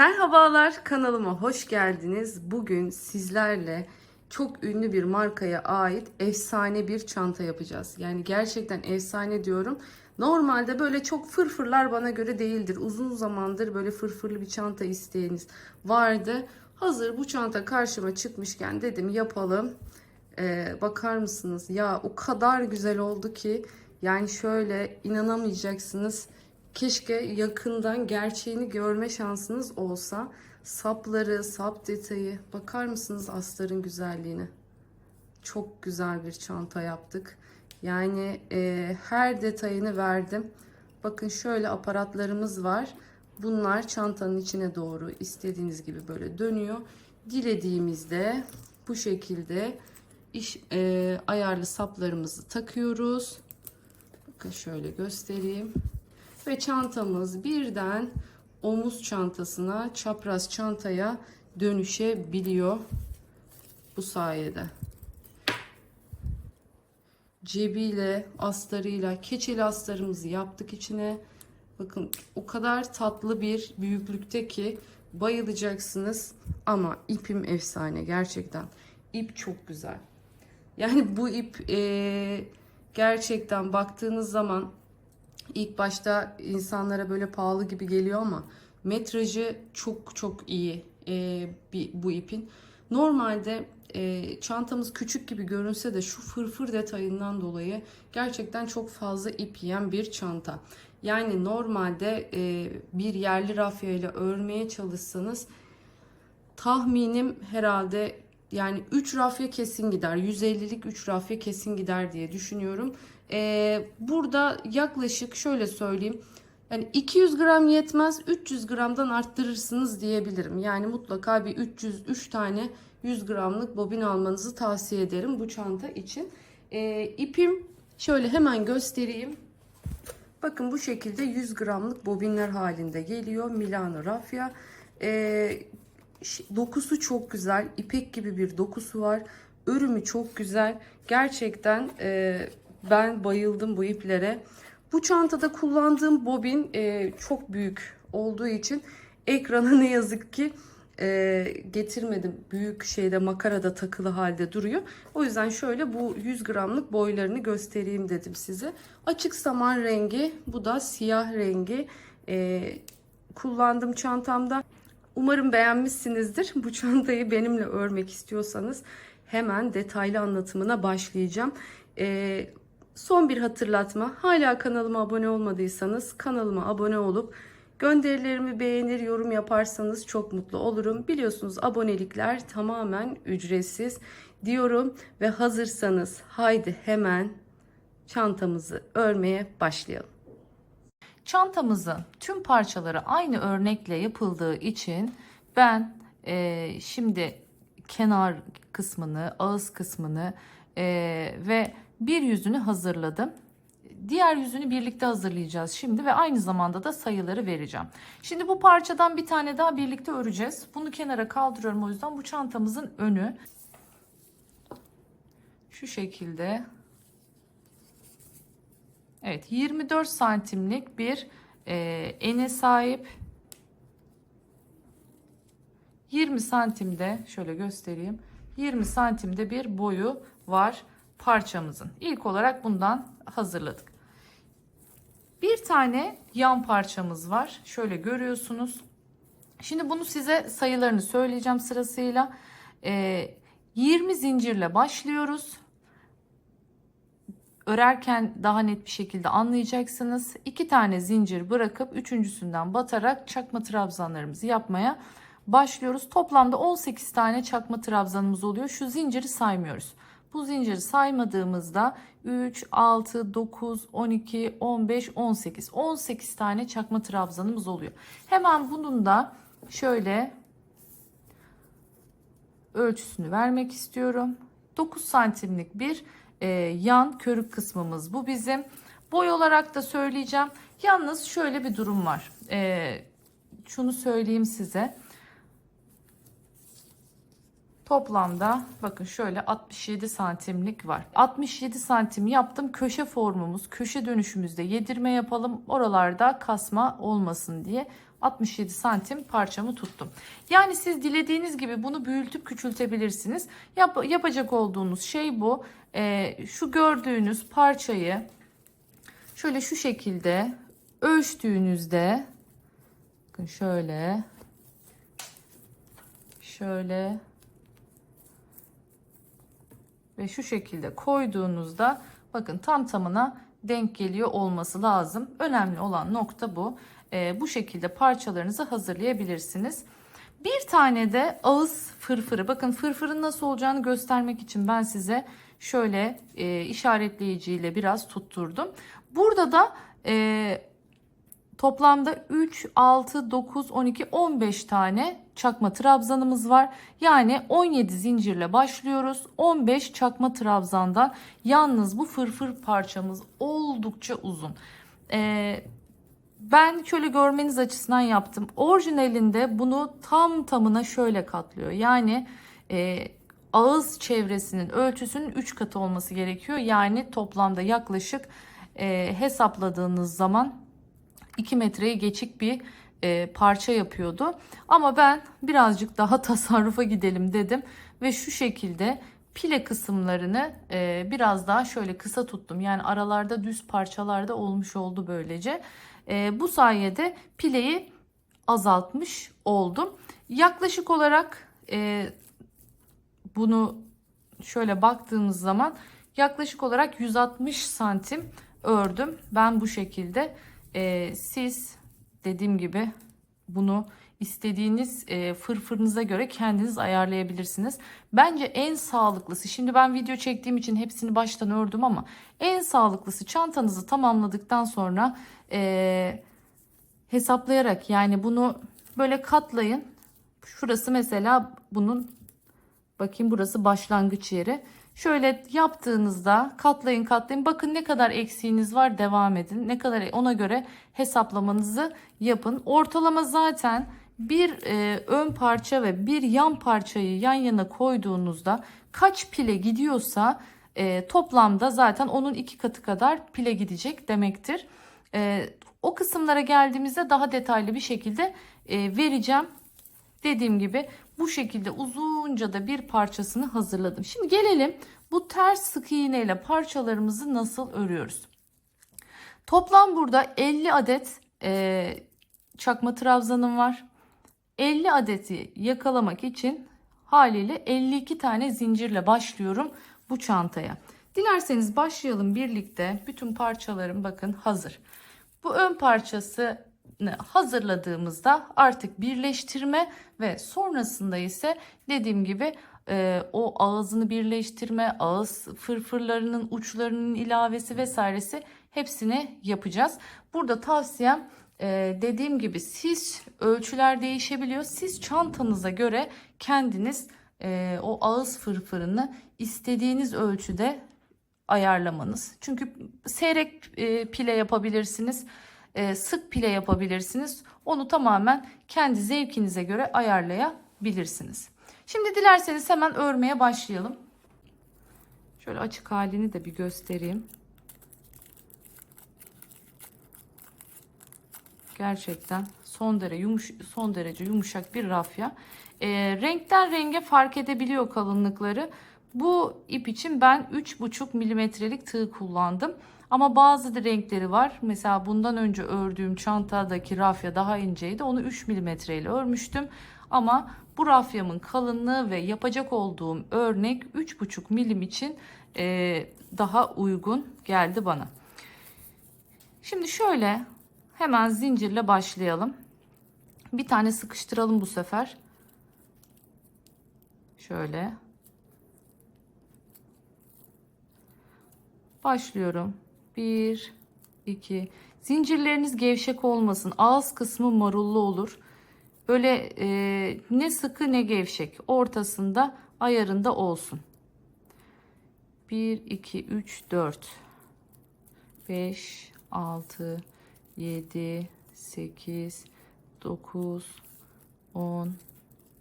Merhabalar, kanalıma hoş geldiniz. Bugün sizlerle çok ünlü bir markaya ait efsane bir çanta yapacağız. Yani gerçekten efsane diyorum. Normalde böyle çok fırfırlar bana göre değildir. Uzun zamandır böyle fırfırlı bir çanta isteğiniz vardı. Hazır bu çanta karşıma çıkmışken dedim yapalım. Bakar mısınız? Ya o kadar güzel oldu ki yani şöyle inanamayacaksınız. Keşke yakından gerçeğini görme şansınız olsa. Sapları, sap detayı bakar mısınız astarın güzelliğine? Çok güzel bir çanta yaptık. Yani her detayını verdim. Bakın şöyle aparatlarımız var. Bunlar çantanın içine doğru istediğiniz gibi böyle dönüyor. Dilediğimizde bu şekilde ayarlı saplarımızı takıyoruz. Bakın şöyle göstereyim. Ve çantamız birden omuz çantasına, çapraz çantaya dönüşebiliyor bu sayede. Cebiyle, astarıyla, keçeli astarımızı yaptık içine. Bakın o kadar tatlı bir büyüklükte ki bayılacaksınız. Ama ipim efsane gerçekten. İp çok güzel. Yani bu ip gerçekten baktığınız zaman ilk başta insanlara böyle pahalı gibi geliyor ama metrajı çok çok iyi bu ipin. Normalde çantamız küçük gibi görünse de şu fırfır detayından dolayı gerçekten çok fazla ip yiyen bir çanta. Yani normalde bir yerli rafya ile örmeye çalışsanız tahminim herhalde yani 3 rafya kesin gider. 150'lik 3 rafya kesin gider diye düşünüyorum. Burada yaklaşık şöyle söyleyeyim. Yani 200 gram yetmez, 300 gramdan arttırırsınız diyebilirim. Yani mutlaka bir 303 tane 100 gramlık bobin almanızı tavsiye ederim bu çanta için. İpim şöyle hemen göstereyim. Bakın bu şekilde 100 gramlık bobinler halinde geliyor. Milano rafya. Dokusu çok güzel. İpek gibi bir dokusu var. Örümü çok güzel. Gerçekten ben bayıldım bu iplere. Bu çantada kullandığım bobin çok büyük olduğu için ekrana ne yazık ki getirmedim. Büyük şeyde makarada takılı halde duruyor. O yüzden şöyle bu 100 gramlık boylarını göstereyim dedim size. Açık saman rengi, bu da siyah rengi kullandım çantamda. Umarım beğenmişsinizdir. Bu çantayı benimle örmek istiyorsanız hemen detaylı anlatımına başlayacağım. Son bir hatırlatma. Hala kanalıma abone olmadıysanız kanalıma abone olup gönderilerimi beğenir, yorum yaparsanız çok mutlu olurum. Biliyorsunuz abonelikler tamamen ücretsiz diyorum ve hazırsanız haydi hemen çantamızı örmeye başlayalım. Çantamızın tüm parçaları aynı örnekle yapıldığı için ben şimdi kenar kısmını, ağız kısmını ve bir yüzünü hazırladım. Diğer yüzünü birlikte hazırlayacağız şimdi ve aynı zamanda da sayıları vereceğim. Şimdi bu parçadan bir tane daha birlikte öreceğiz. Bunu kenara kaldırıyorum, o yüzden bu çantamızın önü şu şekilde. Evet, 24 santimlik bir ene sahip. 20 santimde şöyle göstereyim. 20 santimde bir boyu var parçamızın. İlk olarak bundan hazırladık. Bir tane yan parçamız var. Şöyle görüyorsunuz. Şimdi bunu size sayılarını söyleyeceğim sırasıyla. 20 zincirle başlıyoruz. Örerken daha net bir şekilde anlayacaksınız. 2 tane zincir bırakıp üçüncüsünden batarak çakma trabzanlarımızı yapmaya başlıyoruz. Toplamda 18 tane çakma trabzanımız oluyor. Şu zinciri saymıyoruz. Bu zinciri saymadığımızda 3, 6, 9, 12, 15, 18. 18 tane çakma trabzanımız oluyor. Hemen bunun da şöyle ölçüsünü vermek istiyorum. 9 santimlik bir yan körük kısmımız bu bizim. Boy olarak da söyleyeceğim. Yalnız şöyle bir durum var. Şunu söyleyeyim size. Toplamda bakın şöyle 67 santimlik var. 67 santim yaptım. Köşe formumuz, köşe dönüşümüzde yedirme yapalım. Oralarda kasma olmasın diye 67 santim parçamı tuttum. Yani siz dilediğiniz gibi bunu büyütüp küçültebilirsiniz. Yapacak olduğunuz şey bu. Şu gördüğünüz parçayı şöyle şu şekilde ölçtüğünüzde bakın şöyle ve şu şekilde koyduğunuzda bakın tam tamına denk geliyor olması lazım. Önemli olan nokta bu. Bu şekilde parçalarınızı hazırlayabilirsiniz. Bir tane de ağız fırfırı. Bakın fırfırın nasıl olacağını göstermek için ben size şöyle işaretleyiciyle biraz tutturdum. Burada da toplamda 3, 6, 9, 12, 15 tane çakma trabzanımız var. Yani 17 zincirle başlıyoruz. 15 çakma trabzandan. Yalnız bu fırfır parçamız oldukça uzun. Ben şöyle görmeniz açısından yaptım. Orijinalinde bunu tam tamına şöyle katlıyor. Yani ağız çevresinin ölçüsünün 3 katı olması gerekiyor. Yani toplamda yaklaşık hesapladığınız zaman 2 metreye geçik bir parça yapıyordu. Ama ben birazcık daha tasarrufa gidelim dedim. Ve şu şekilde pile kısımlarını biraz daha şöyle kısa tuttum. Yani aralarda düz parçalarda olmuş oldu böylece. Bu sayede pileyi azaltmış oldum. Yaklaşık olarak bunu şöyle baktığımız zaman yaklaşık olarak 160 santim ördüm. Ben bu şekilde. Siz dediğim gibi bunu istediğiniz fırfırınıza göre kendiniz ayarlayabilirsiniz. Bence en sağlıklısı, şimdi ben video çektiğim için hepsini baştan ördüm ama en sağlıklısı çantanızı tamamladıktan sonra hesaplayarak, yani bunu böyle katlayın. Şurası mesela bunun, bakayım burası başlangıç yeri. Şöyle yaptığınızda katlayın katlayın. Bakın ne kadar eksiğiniz var, devam edin. Ne kadar, ona göre hesaplamanızı yapın. Ortalama zaten bir ön parça ve bir yan parçayı yan yana koyduğunuzda kaç pile gidiyorsa toplamda zaten onun 2 katı kadar pile gidecek demektir. O kısımlara geldiğimizde daha detaylı bir şekilde vereceğim. Dediğim gibi bu şekilde uzunca da bir parçasını hazırladım. Şimdi gelelim bu ters sık iğne ile parçalarımızı nasıl örüyoruz. Toplam burada 50 adet çakma trabzanım var. 50 adeti yakalamak için haliyle 52 tane zincirle başlıyorum bu çantaya. Dilerseniz başlayalım birlikte. Bütün parçalarım bakın hazır. Bu ön parçası hazırladığımızda artık birleştirme ve sonrasında ise dediğim gibi o ağzını birleştirme, ağız fırfırlarının uçlarının ilavesi vesairesi hepsini yapacağız. Burada tavsiyem dediğim gibi siz, ölçüler değişebiliyor. Siz çantanıza göre kendiniz o ağız fırfırını istediğiniz ölçüde ayarlamanız. Çünkü seyrek pile yapabilirsiniz. Sık pile yapabilirsiniz. Onu tamamen kendi zevkinize göre ayarlayabilirsiniz. Şimdi dilerseniz hemen örmeye başlayalım. Şöyle açık halini de bir göstereyim. Gerçekten son derece yumuşak bir rafya. Renkten renge fark edebiliyor kalınlıkları. Bu ip için ben 3,5 milimetrelik tığ kullandım. Ama bazı renkleri var. Mesela bundan önce ördüğüm çantadaki rafya daha inceydi. Onu 3 milimetre ile örmüştüm. Ama bu rafyamın kalınlığı ve yapacak olduğum örnek 3,5 milim için daha uygun geldi bana. Şimdi şöyle hemen zincirle başlayalım. Bir tane sıkıştıralım bu sefer. Şöyle. Başlıyorum. 1, 2. Zincirleriniz gevşek olmasın. Ağız kısmı marullu olur. Böyle ne sıkı ne gevşek. Ortasında, ayarında olsun. 1, 2, 3, 4, 5, 6, 7, 8, 9, 10,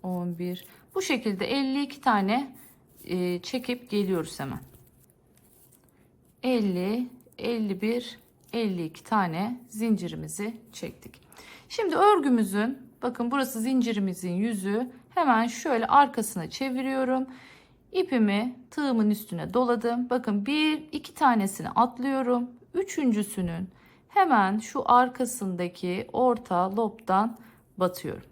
11. Bu şekilde 52 tane çekip geliyoruz hemen. 50, 51, 52 tane zincirimizi çektik. Şimdi örgümüzün, bakın burası zincirimizin yüzü, hemen şöyle arkasına çeviriyorum. İpimi tığımın üstüne doladım. Bakın bir iki tanesini atlıyorum. Üçüncüsünün hemen şu arkasındaki orta lobdan batıyorum.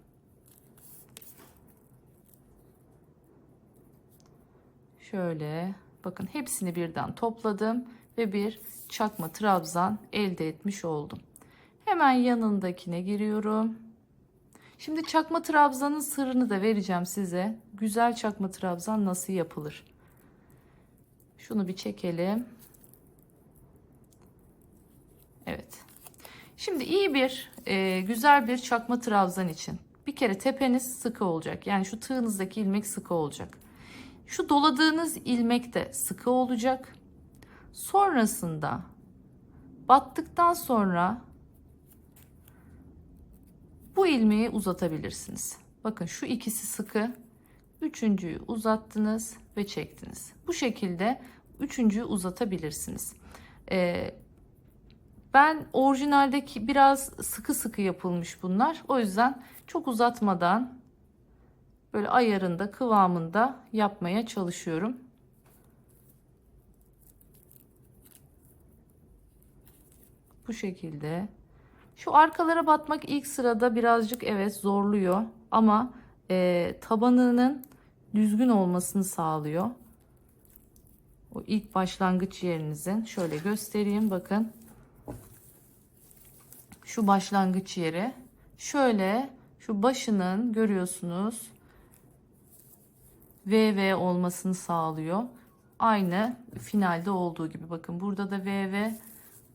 Şöyle bakın, hepsini birden topladım ve bir çakma trabzan elde etmiş oldum. Hemen yanındakine giriyorum. Şimdi çakma trabzanın sırrını da vereceğim size. Güzel çakma trabzan nasıl yapılır? Şunu bir çekelim. Evet. Şimdi iyi bir, güzel bir çakma trabzan için bir kere tepeniz sıkı olacak. Yani şu tığınızdaki ilmek sıkı olacak. Şu doladığınız ilmek de sıkı olacak. Sonrasında battıktan sonra bu ilmeği uzatabilirsiniz. Bakın şu ikisi sıkı. Üçüncüyü uzattınız ve çektiniz. Bu şekilde üçüncüyü uzatabilirsiniz. Ben orijinaldeki biraz sıkı sıkı yapılmış bunlar. O yüzden çok uzatmadan böyle ayarında, kıvamında yapmaya çalışıyorum. Bu şekilde. Şu arkalara batmak ilk sırada birazcık evet zorluyor ama tabanının düzgün olmasını sağlıyor. O ilk başlangıç yerinizin şöyle göstereyim, bakın. Şu başlangıç yeri şöyle, şu başının görüyorsunuz VV olmasını sağlıyor. Aynı finalde olduğu gibi, bakın burada da VV,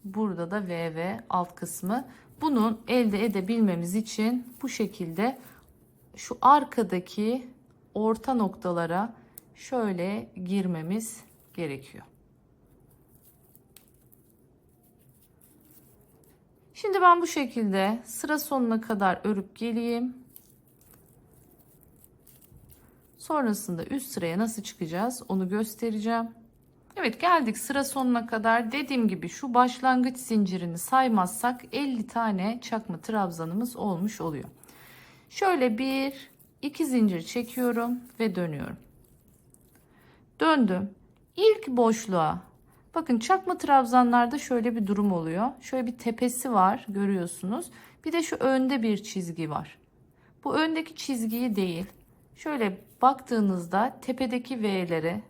burada da VV alt kısmı. Bunun elde edebilmemiz için bu şekilde şu arkadaki orta noktalara şöyle girmemiz gerekiyor. Şimdi ben bu şekilde sıra sonuna kadar örüp geleyim. Sonrasında üst sıraya nasıl çıkacağız onu göstereceğim. Evet, geldik sıra sonuna kadar. Dediğim gibi şu başlangıç zincirini saymazsak 50 tane çakma trabzanımız olmuş oluyor. Şöyle bir iki zincir çekiyorum ve dönüyorum. Döndüm. İlk boşluğa, bakın çakma trabzanlarda şöyle bir durum oluyor. Şöyle bir tepesi var, görüyorsunuz. Bir de şu önde bir çizgi var. Bu öndeki çizgiyi değil, şöyle baktığınızda tepedeki V'lere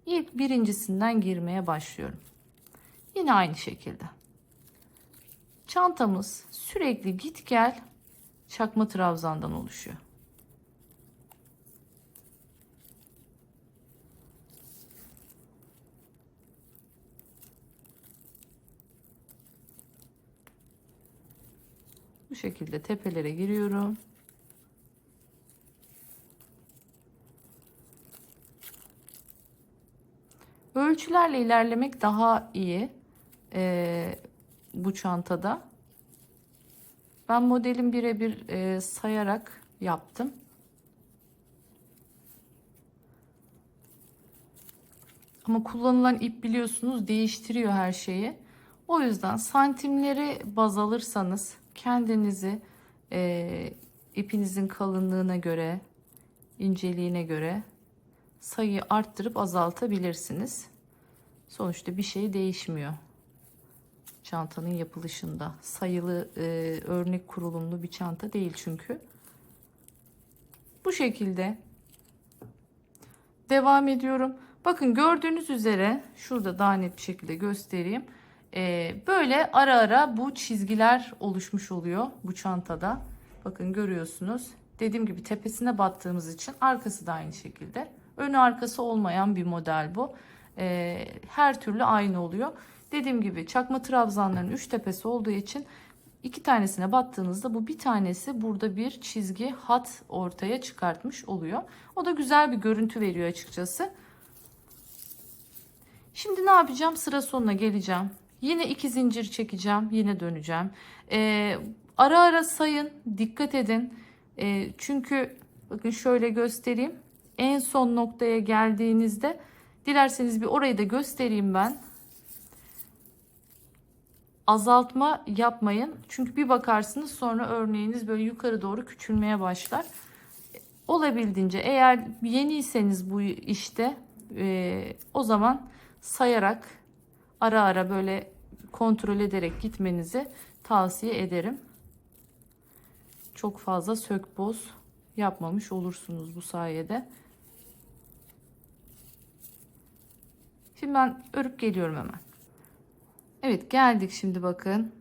ilk birincisinden girmeye başlıyorum. Yine aynı şekilde. Çantamız sürekli git gel çakma trabzandan oluşuyor. Bu şekilde tepelere giriyorum. Ölçülerle ilerlemek daha iyi bu çantada. Ben modelin birebir sayarak yaptım. Ama kullanılan ip biliyorsunuz değiştiriyor her şeyi. O yüzden santimleri baz alırsanız kendinizi ipinizin kalınlığına göre, inceliğine göre sayıyı arttırıp azaltabilirsiniz. Sonuçta bir şey değişmiyor çantanın yapılışında. Sayılı örnek kurulumlu bir çanta değil çünkü. Bu şekilde devam ediyorum. Bakın gördüğünüz üzere şurada daha net bir şekilde göstereyim. Böyle ara ara bu çizgiler oluşmuş oluyor bu çantada. Bakın görüyorsunuz. Dediğim gibi tepesine battığımız için arkası da aynı şekilde. Önü arkası olmayan bir model bu. Her türlü aynı oluyor. Dediğim gibi çakma trabzanların 3 tepesi olduğu için 2 tanesine battığınızda bu bir tanesi burada bir çizgi hat ortaya çıkartmış oluyor. O da güzel bir görüntü veriyor açıkçası. Şimdi ne yapacağım? Sıra sonuna geleceğim. Yine 2 zincir çekeceğim. Yine döneceğim. Ara ara sayın. Dikkat edin. Çünkü Bakın şöyle göstereyim. En son noktaya geldiğinizde dilerseniz bir orayı da göstereyim ben. Azaltma yapmayın. Çünkü bir bakarsınız sonra örneğiniz böyle yukarı doğru küçülmeye başlar. Olabildiğince eğer yeniyseniz bu işte o zaman sayarak ara ara böyle kontrol ederek gitmenizi tavsiye ederim. Çok fazla sök boz yapmamış olursunuz bu sayede. Şimdi ben örüp geliyorum hemen. Evet, geldik şimdi bakın.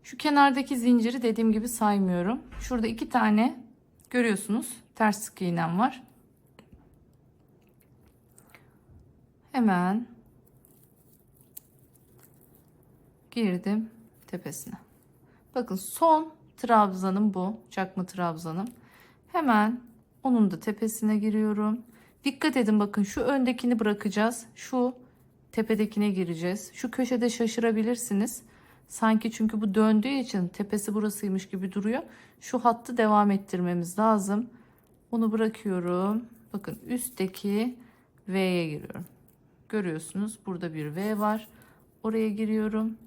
Şu kenardaki zinciri dediğim gibi saymıyorum. Şurada 2 tane görüyorsunuz. Ters sık iğnem var. Hemen girdim tepesine. Bakın son trabzanım bu. Çakma trabzanım. Hemen onun da tepesine giriyorum. Dikkat edin, bakın şu öndekini bırakacağız. Şu tepedekine gireceğiz. Şu köşede şaşırabilirsiniz. Sanki çünkü bu döndüğü için tepesi burasıymış gibi duruyor. Şu hattı devam ettirmemiz lazım. Onu bırakıyorum. Bakın üstteki V'ye giriyorum. Görüyorsunuz burada bir V var. Oraya giriyorum.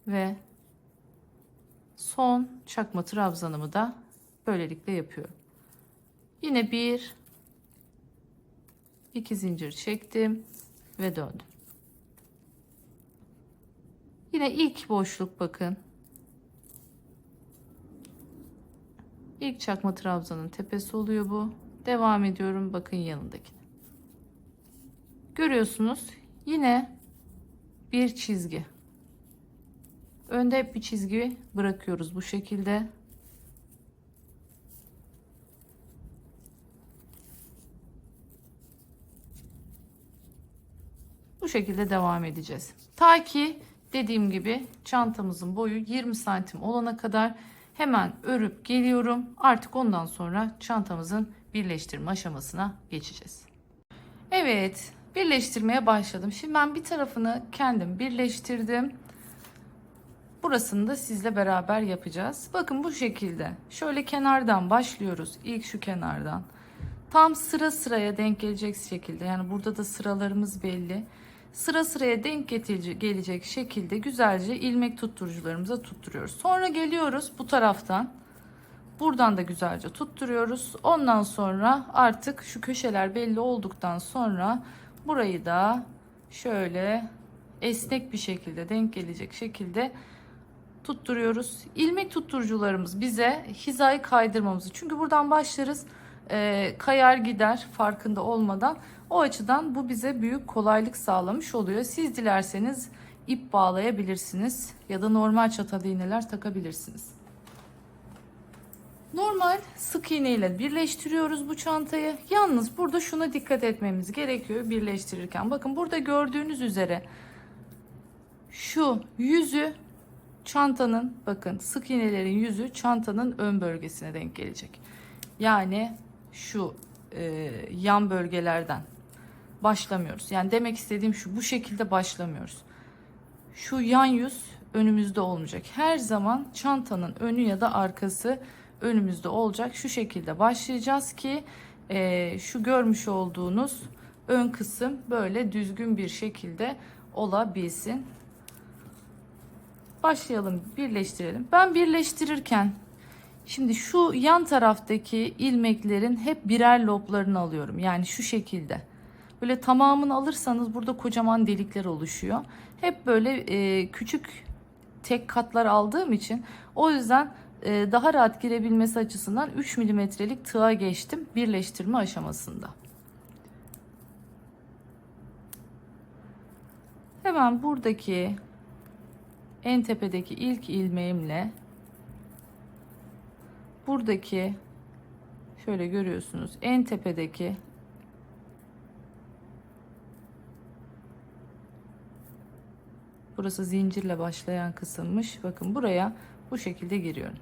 Ve son çakma trabzanımı da böylelikle yapıyorum. Yine 1 2 zincir çektim ve döndüm. Yine ilk boşluk, bakın. İlk çakma trabzanın tepesi oluyor bu. Devam ediyorum, bakın yanındaki. Görüyorsunuz yine bir çizgi. Önde hep bir çizgi bırakıyoruz bu şekilde. Bu şekilde devam edeceğiz. Ta ki dediğim gibi çantamızın boyu 20 santim olana kadar hemen örüp geliyorum. Artık ondan sonra çantamızın birleştirme aşamasına geçeceğiz. Evet, birleştirmeye başladım. Şimdi ben bir tarafını kendim birleştirdim. Burasını da sizle beraber yapacağız. Bakın bu şekilde. Şöyle kenardan başlıyoruz. İlk şu kenardan. Tam sıra sıraya denk gelecek şekilde. Yani burada da sıralarımız belli. Sıra sıraya denk gelecek şekilde güzelce ilmek tutturucularımıza tutturuyoruz. Sonra geliyoruz bu taraftan. Buradan da güzelce tutturuyoruz. Ondan sonra artık şu köşeler belli olduktan sonra burayı da şöyle esnek bir şekilde denk gelecek şekilde tutturuyoruz. İlmek tutturucularımız bize hizayı kaydırmamızı. Çünkü buradan başlarız, kayar gider farkında olmadan. O açıdan bu bize büyük kolaylık sağlamış oluyor. Siz dilerseniz ip bağlayabilirsiniz ya da normal çatal iğneler takabilirsiniz. Normal sık iğne ile birleştiriyoruz bu çantayı. Yalnız burada şuna dikkat etmemiz gerekiyor birleştirirken. Bakın burada gördüğünüz üzere şu yüzü çantanın, bakın sık iğnelerin yüzü çantanın ön bölgesine denk gelecek. Yani şu yan bölgelerden başlamıyoruz. Yani demek istediğim şu, bu şekilde başlamıyoruz. Şu yan yüz önümüzde olmayacak. Her zaman çantanın önü ya da arkası önümüzde olacak. Şu şekilde başlayacağız ki şu görmüş olduğunuz ön kısım böyle düzgün bir şekilde olabilsin. Başlayalım, birleştirelim. Ben birleştirirken şimdi şu yan taraftaki ilmeklerin hep birer loblarını alıyorum. Yani şu şekilde. Böyle tamamını alırsanız burada kocaman delikler oluşuyor. Hep böyle küçük tek katlar aldığım için o yüzden daha rahat girebilmesi açısından 3 milimetrelik tığa geçtim birleştirme aşamasında. Hemen buradaki en tepedeki ilk ilmeğimle buradaki şöyle görüyorsunuz en tepedeki burası zincirle başlayan kısımmış. Bakın buraya bu şekilde giriyorum.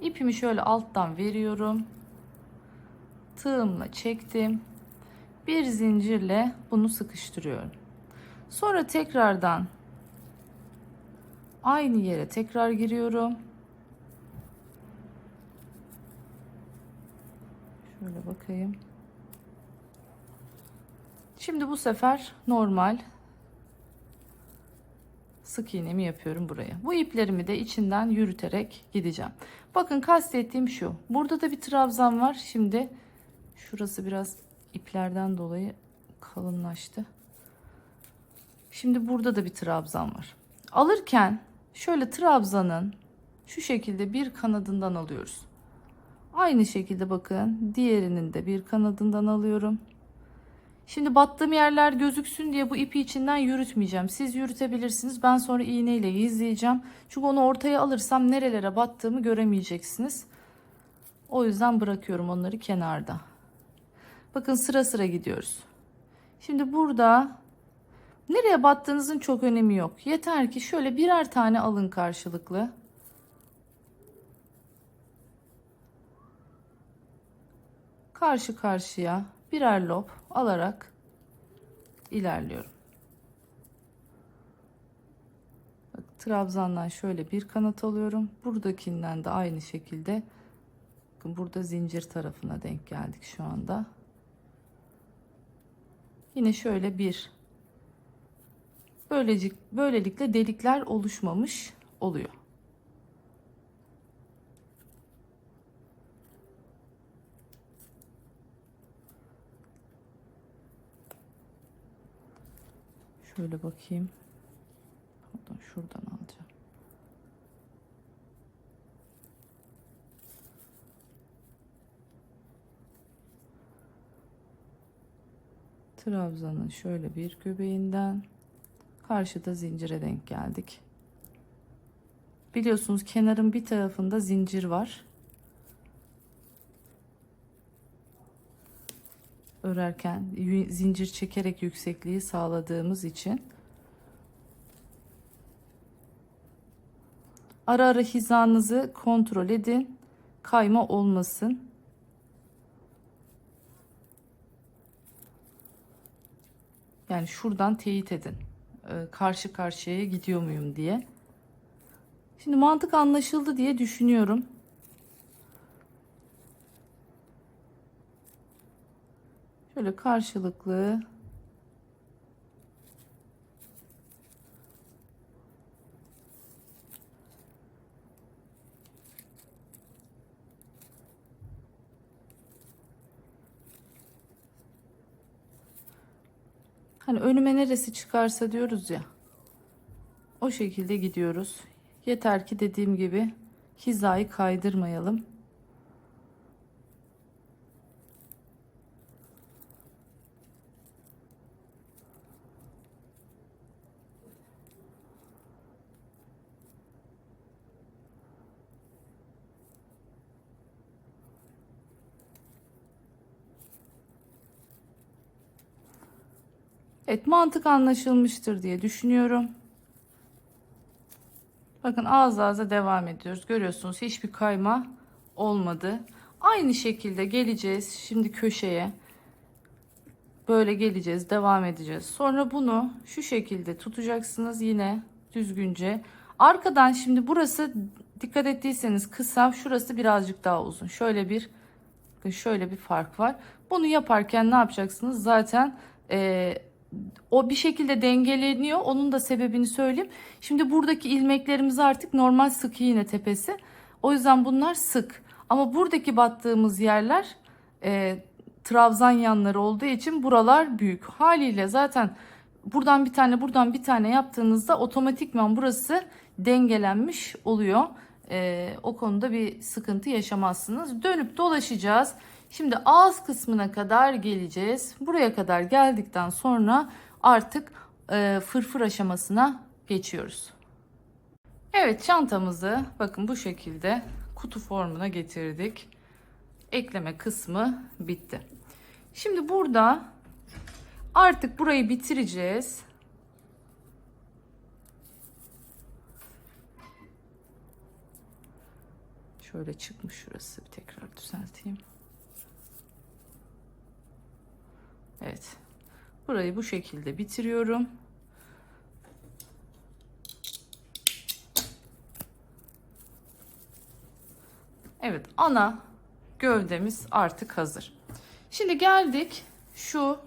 İpimi şöyle alttan veriyorum. Tığımla çektim. Bir zincirle bunu sıkıştırıyorum. Sonra tekrardan aynı yere tekrar giriyorum. Şöyle bakayım. Şimdi bu sefer normal sık iğnemi yapıyorum buraya. Bu iplerimi de içinden yürüterek gideceğim. Bakın kastettiğim şu. Burada da bir trabzan var. Şimdi şurası biraz iplerden dolayı kalınlaştı. Şimdi burada da bir trabzan var. Alırken şöyle trabzanın şu şekilde bir kanadından alıyoruz. Aynı şekilde bakın diğerinin de bir kanadından alıyorum. Şimdi battığım yerler gözüksün diye bu ipi içinden yürütmeyeceğim. Siz yürütebilirsiniz. Ben sonra iğneyle izleyeceğim. Çünkü onu ortaya alırsam nerelere battığımı göremeyeceksiniz. O yüzden bırakıyorum onları kenarda. Bakın sıra sıra gidiyoruz. Şimdi burada nereye battığınızın çok önemi yok. Yeter ki şöyle birer tane alın karşılıklı. Karşı karşıya birer lob alarak ilerliyorum. Bak, trabzandan şöyle bir kanat alıyorum. Buradakinden de aynı şekilde. Bakın burada zincir tarafına denk geldik şu anda. Yine şöyle bir. Böylelikle delikler oluşmamış oluyor. Şöyle bakayım. Şuradan alacağım. Trabzanın şöyle bir göbeğinden karşıda zincire denk geldik. Biliyorsunuz kenarın bir tarafında zincir var. Örerken zincir çekerek yüksekliği sağladığımız için ara ara hizanızı kontrol edin. Kayma olmasın. Yani şuradan teyit edin. Karşı karşıya gidiyor muyum diye. Şimdi mantık anlaşıldı diye düşünüyorum. Şöyle karşılıklı hani önüme neresi çıkarsa diyoruz ya. O şekilde gidiyoruz. Yeter ki dediğim gibi hizayı kaydırmayalım. Evet, mantık anlaşılmıştır diye düşünüyorum. Bakın ağız ağza devam ediyoruz. Görüyorsunuz hiçbir kayma olmadı. Aynı şekilde geleceğiz şimdi köşeye. Böyle geleceğiz, devam edeceğiz. Sonra bunu şu şekilde tutacaksınız yine düzgünce. Arkadan şimdi burası dikkat ettiyseniz kısa, şurası birazcık daha uzun. Şöyle bir fark var. Bunu yaparken ne yapacaksınız? Zaten o bir şekilde dengeleniyor. Onun da sebebini söyleyeyim. Şimdi buradaki ilmeklerimiz artık normal sık iğne tepesi. O yüzden bunlar sık. Ama buradaki battığımız yerler trabzan yanları olduğu için buralar büyük. Haliyle zaten buradan bir tane buradan bir tane yaptığınızda otomatikman burası dengelenmiş oluyor. O konuda bir sıkıntı yaşamazsınız. Dönüp dolaşacağız. Şimdi ağız kısmına kadar geleceğiz. Buraya kadar geldikten sonra artık fırfır aşamasına geçiyoruz. Evet, çantamızı bakın bu şekilde kutu formuna getirdik. Ekleme kısmı bitti. Şimdi burada artık burayı bitireceğiz. Şöyle çıkmış şurası, bir tekrar düzelteyim. Evet. Burayı bu şekilde bitiriyorum. Evet, ana gövdemiz artık hazır. Şimdi geldik şu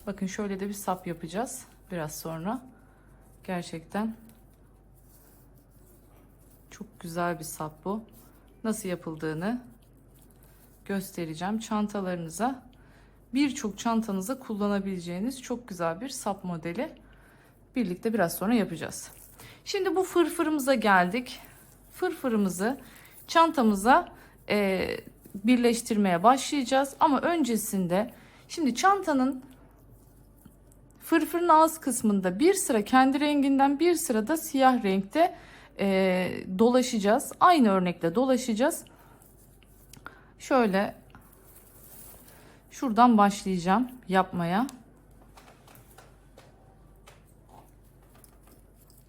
bakın şöyle de bir sap yapacağız biraz sonra. Gerçekten çok güzel bir sap bu. Nasıl yapıldığını göstereceğim. Çantalarınıza, birçok çantanıza kullanabileceğiniz çok güzel bir sap modeli. Birlikte biraz sonra yapacağız. Şimdi bu fırfırımıza geldik. Fırfırımızı çantamıza birleştirmeye başlayacağız. Ama öncesinde şimdi çantanın fırfırın ağız kısmında bir sıra kendi renginden, bir sıra da siyah renkte dolaşacağız. Aynı örnekle dolaşacağız. Şöyle şuradan başlayacağım yapmaya.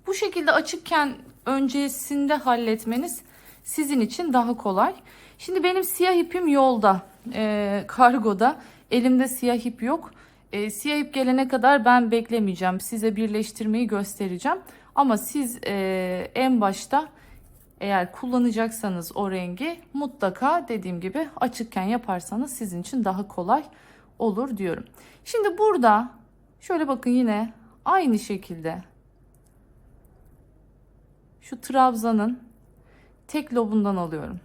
Bu şekilde açıkken öncesinde halletmeniz sizin için daha kolay. Şimdi benim siyah ipim yolda, kargoda. Elimde siyah ip yok. Siyah ip gelene kadar ben beklemeyeceğim. Size birleştirmeyi göstereceğim. Ama siz en başta eğer kullanacaksanız o rengi mutlaka dediğim gibi açıkken yaparsanız sizin için daha kolay olur diyorum. Şimdi burada şöyle bakın, yine aynı şekilde şu trabzanın tek lobundan alıyorum.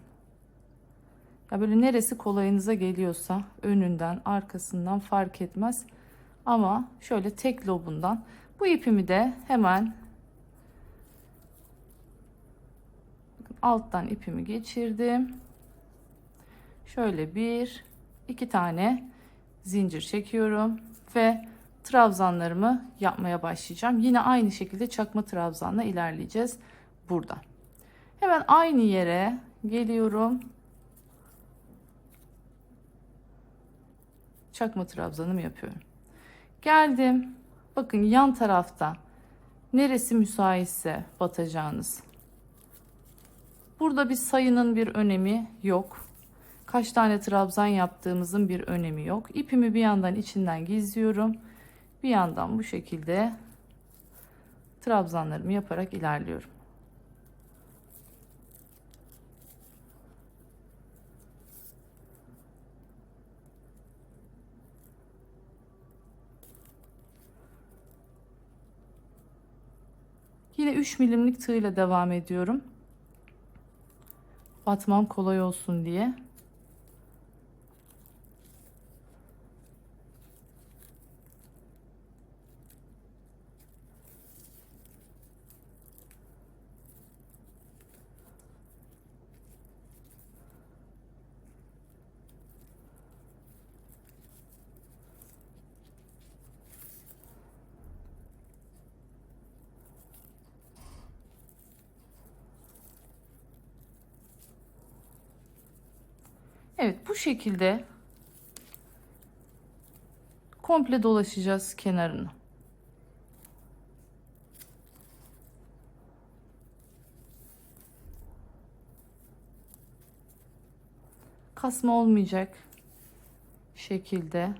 Ya böyle neresi kolayınıza geliyorsa, önünden, arkasından fark etmez. Ama şöyle tek lobundan. Bu ipimi de hemen alttan ipimi geçirdim. Şöyle bir, iki tane zincir çekiyorum ve trabzanlarımı yapmaya başlayacağım. Yine aynı şekilde çakma trabzanla ilerleyeceğiz burada. Hemen aynı yere geliyorum. Çakma trabzanımı yapıyorum. Geldim. Bakın yan tarafta neresi müsaitse batacağınız. Burada bir sayının bir önemi yok. Kaç tane trabzan yaptığımızın bir önemi yok. İpimi bir yandan içinden gizliyorum. Bir yandan bu şekilde trabzanlarımı yaparak ilerliyorum. Yine 3 milimlik tığ ile devam ediyorum. Batmam kolay olsun diye. Evet, bu şekilde komple dolaşacağız kenarını. Kasma olmayacak şekilde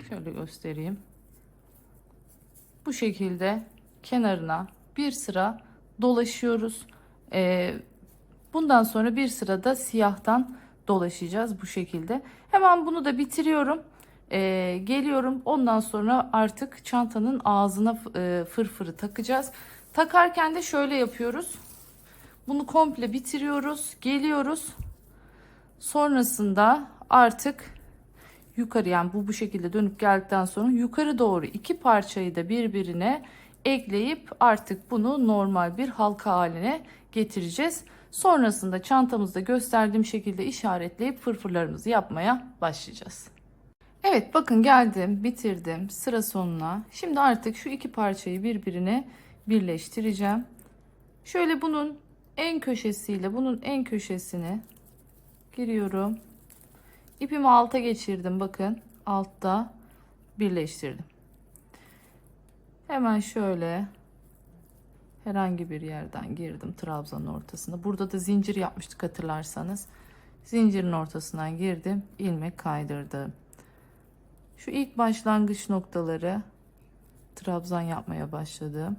şöyle göstereyim. Bu şekilde kenarına bir sıra dolaşıyoruz. Bundan sonra bir sıra da siyahtan dolaşacağız bu şekilde. Hemen bunu da bitiriyorum. Geliyorum. Ondan sonra artık çantanın ağzına fırfırı takacağız. Takarken de şöyle yapıyoruz. Bunu komple bitiriyoruz. Geliyoruz. Sonrasında artık yukarı, yani bu şekilde dönüp geldikten sonra yukarı doğru iki parçayı da birbirine ekleyip artık bunu normal bir halka haline getireceğiz. Sonrasında çantamızda gösterdiğim şekilde işaretleyip fırfırlarımızı yapmaya başlayacağız. Evet, bakın geldim, bitirdim sıra sonuna. Şimdi artık şu iki parçayı birbirine birleştireceğim. Şöyle bunun en köşesiyle bunun en köşesine giriyorum. İpimi alta geçirdim, bakın altta birleştirdim. Hemen şöyle herhangi bir yerden girdim trabzanın ortasına. Burada da zincir yapmıştık hatırlarsanız. Zincirin ortasından girdim, ilmek kaydırdım. Şu ilk başlangıç noktaları trabzan yapmaya başladım.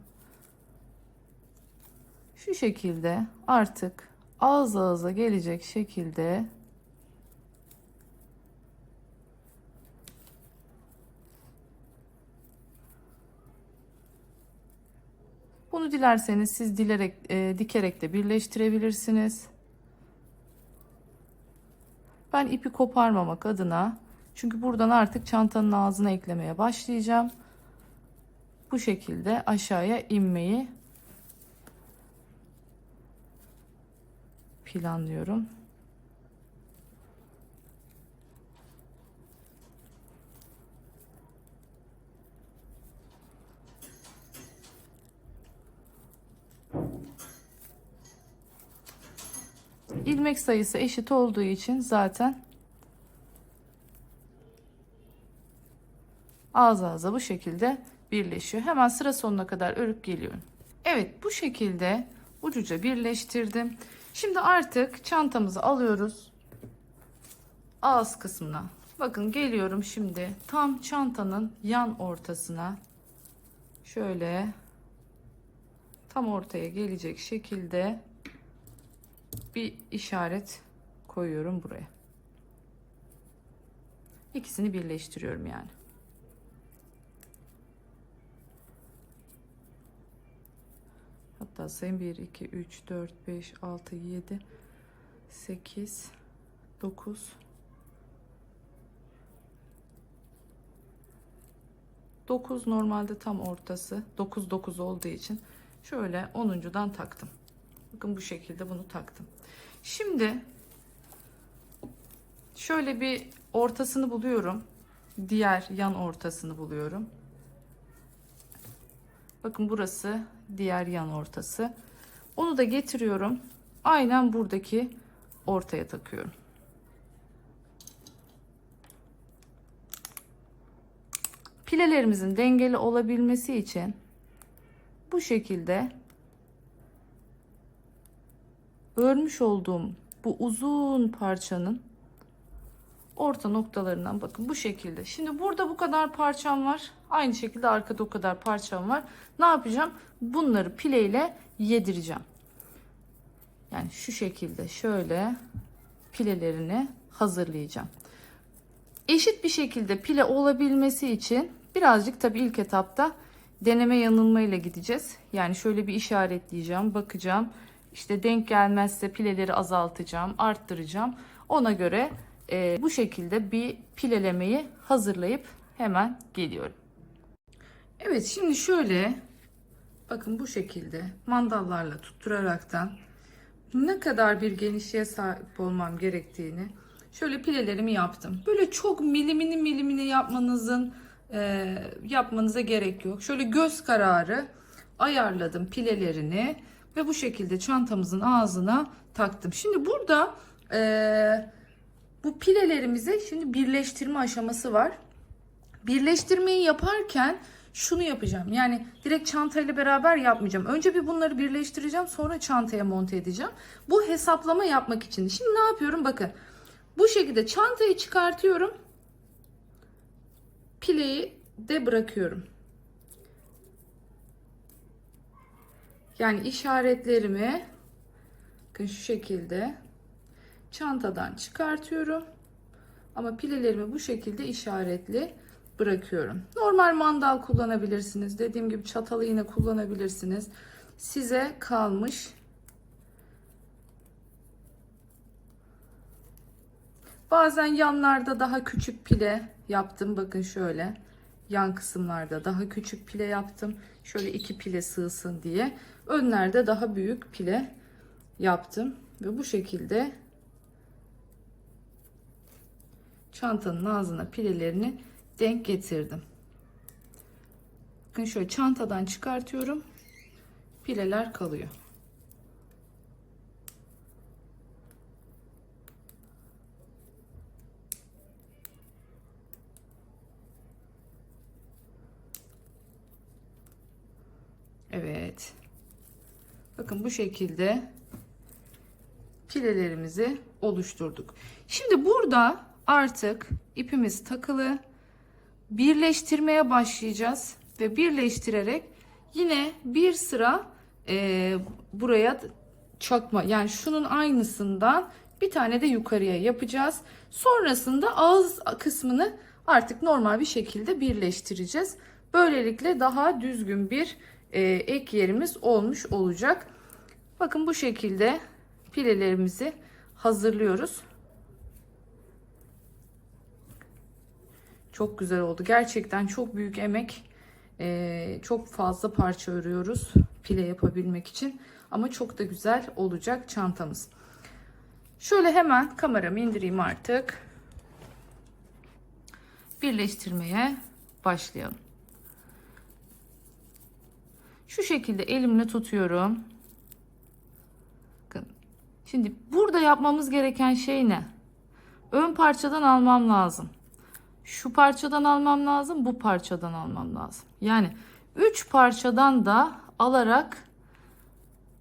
Şu şekilde artık ağız ağıza gelecek şekilde bunu dilerseniz siz dikerek de birleştirebilirsiniz. Ben ipi koparmamak adına, çünkü buradan artık çantanın ağzına eklemeye başlayacağım. Bu şekilde aşağıya inmeyi planlıyorum. İlmek sayısı eşit olduğu için zaten ağız ağza bu şekilde birleşiyor. Hemen sıra sonuna kadar örüp geliyorum. Evet, bu şekilde ucuca birleştirdim. Şimdi artık çantamızı alıyoruz. Ağız kısmına. Bakın geliyorum şimdi tam çantanın yan ortasına. Şöyle tam ortaya gelecek şekilde bir işaret koyuyorum buraya. İkisini birleştiriyorum yani. Hatta sayın 1, 2, 3, 4, 5, 6, 7, 8, 9, 9 normalde tam ortası. 9, 9 olduğu için şöyle 10'uncudan taktım. Bakın bu şekilde bunu taktım. Şimdi şöyle bir ortasını buluyorum. Diğer yan ortasını buluyorum. Bakın burası diğer yan ortası. Onu da getiriyorum. Aynen buradaki ortaya takıyorum. Pilelerimizin dengeli olabilmesi için bu şekilde örmüş olduğum bu uzun parçanın orta noktalarından bakın bu şekilde. Şimdi burada bu kadar parçam var. Aynı şekilde arkada o kadar parçam var. Ne yapacağım? Bunları pileyle yedireceğim. Yani şu şekilde şöyle pilelerini hazırlayacağım. Eşit bir şekilde pile olabilmesi için birazcık tabii ilk etapta deneme yanılma ile gideceğiz. Yani şöyle bir işaretleyeceğim, bakacağım. İşte denk gelmezse pileleri azaltacağım, arttıracağım. Ona göre bu şekilde bir pilelemeyi hazırlayıp hemen geliyorum. Evet, şimdi şöyle bakın bu şekilde mandallarla tutturaraktan ne kadar bir genişliğe sahip olmam gerektiğini şöyle pilelerimi yaptım. Böyle çok milimini yapmanıza gerek yok. Şöyle göz kararı ayarladım pilelerini ve bu şekilde çantamızın ağzına taktım. Şimdi burada bu pilelerimizi şimdi birleştirme aşaması var. Birleştirmeyi yaparken şunu yapacağım. Yani direkt çantayla beraber yapmayacağım. Önce bir bunları birleştireceğim. Sonra çantaya monte edeceğim. Bu hesaplama yapmak için. Şimdi ne yapıyorum? Bakın. Bu şekilde çantayı çıkartıyorum. Pileyi de bırakıyorum. Yani işaretlerimi bakın şu şekilde çantadan çıkartıyorum. Ama pilelerimi bu şekilde işaretli bırakıyorum. Normal mandal kullanabilirsiniz. Dediğim gibi çatalı iğne kullanabilirsiniz. Size kalmış. Bazen yanlarda daha küçük pile yaptım. Bakın şöyle. Yan kısımlarda daha küçük pile yaptım. Şöyle 2 pile sığsın diye. Önlerde daha büyük pile yaptım. Ve bu şekilde çantanın ağzına pilelerini denk getirdim. Bakın şöyle çantadan çıkartıyorum. Pileler kalıyor. Evet. Bakın bu şekilde pilelerimizi oluşturduk. Şimdi burada artık ipimiz takılı. birleştirmeye başlayacağız ve birleştirerek yine bir sıra buraya çakma, yani şunun aynısından bir tane de yukarıya yapacağız. Sonrasında ağız kısmını artık normal bir şekilde birleştireceğiz. Böylelikle daha düzgün bir ek yerimiz olmuş olacak. Bakın bu şekilde pilelerimizi hazırlıyoruz. Çok güzel oldu. Gerçekten çok büyük emek. Çok fazla parça örüyoruz pile yapabilmek için. Ama çok da güzel olacak çantamız. Şöyle hemen kameramı indireyim artık. Birleştirmeye başlayalım. Şu şekilde elimle tutuyorum. Bakın. Şimdi burada yapmamız gereken şey ne? Ön parçadan almam lazım. Şu parçadan almam lazım, bu parçadan almam lazım. Yani 3 parçadan da alarak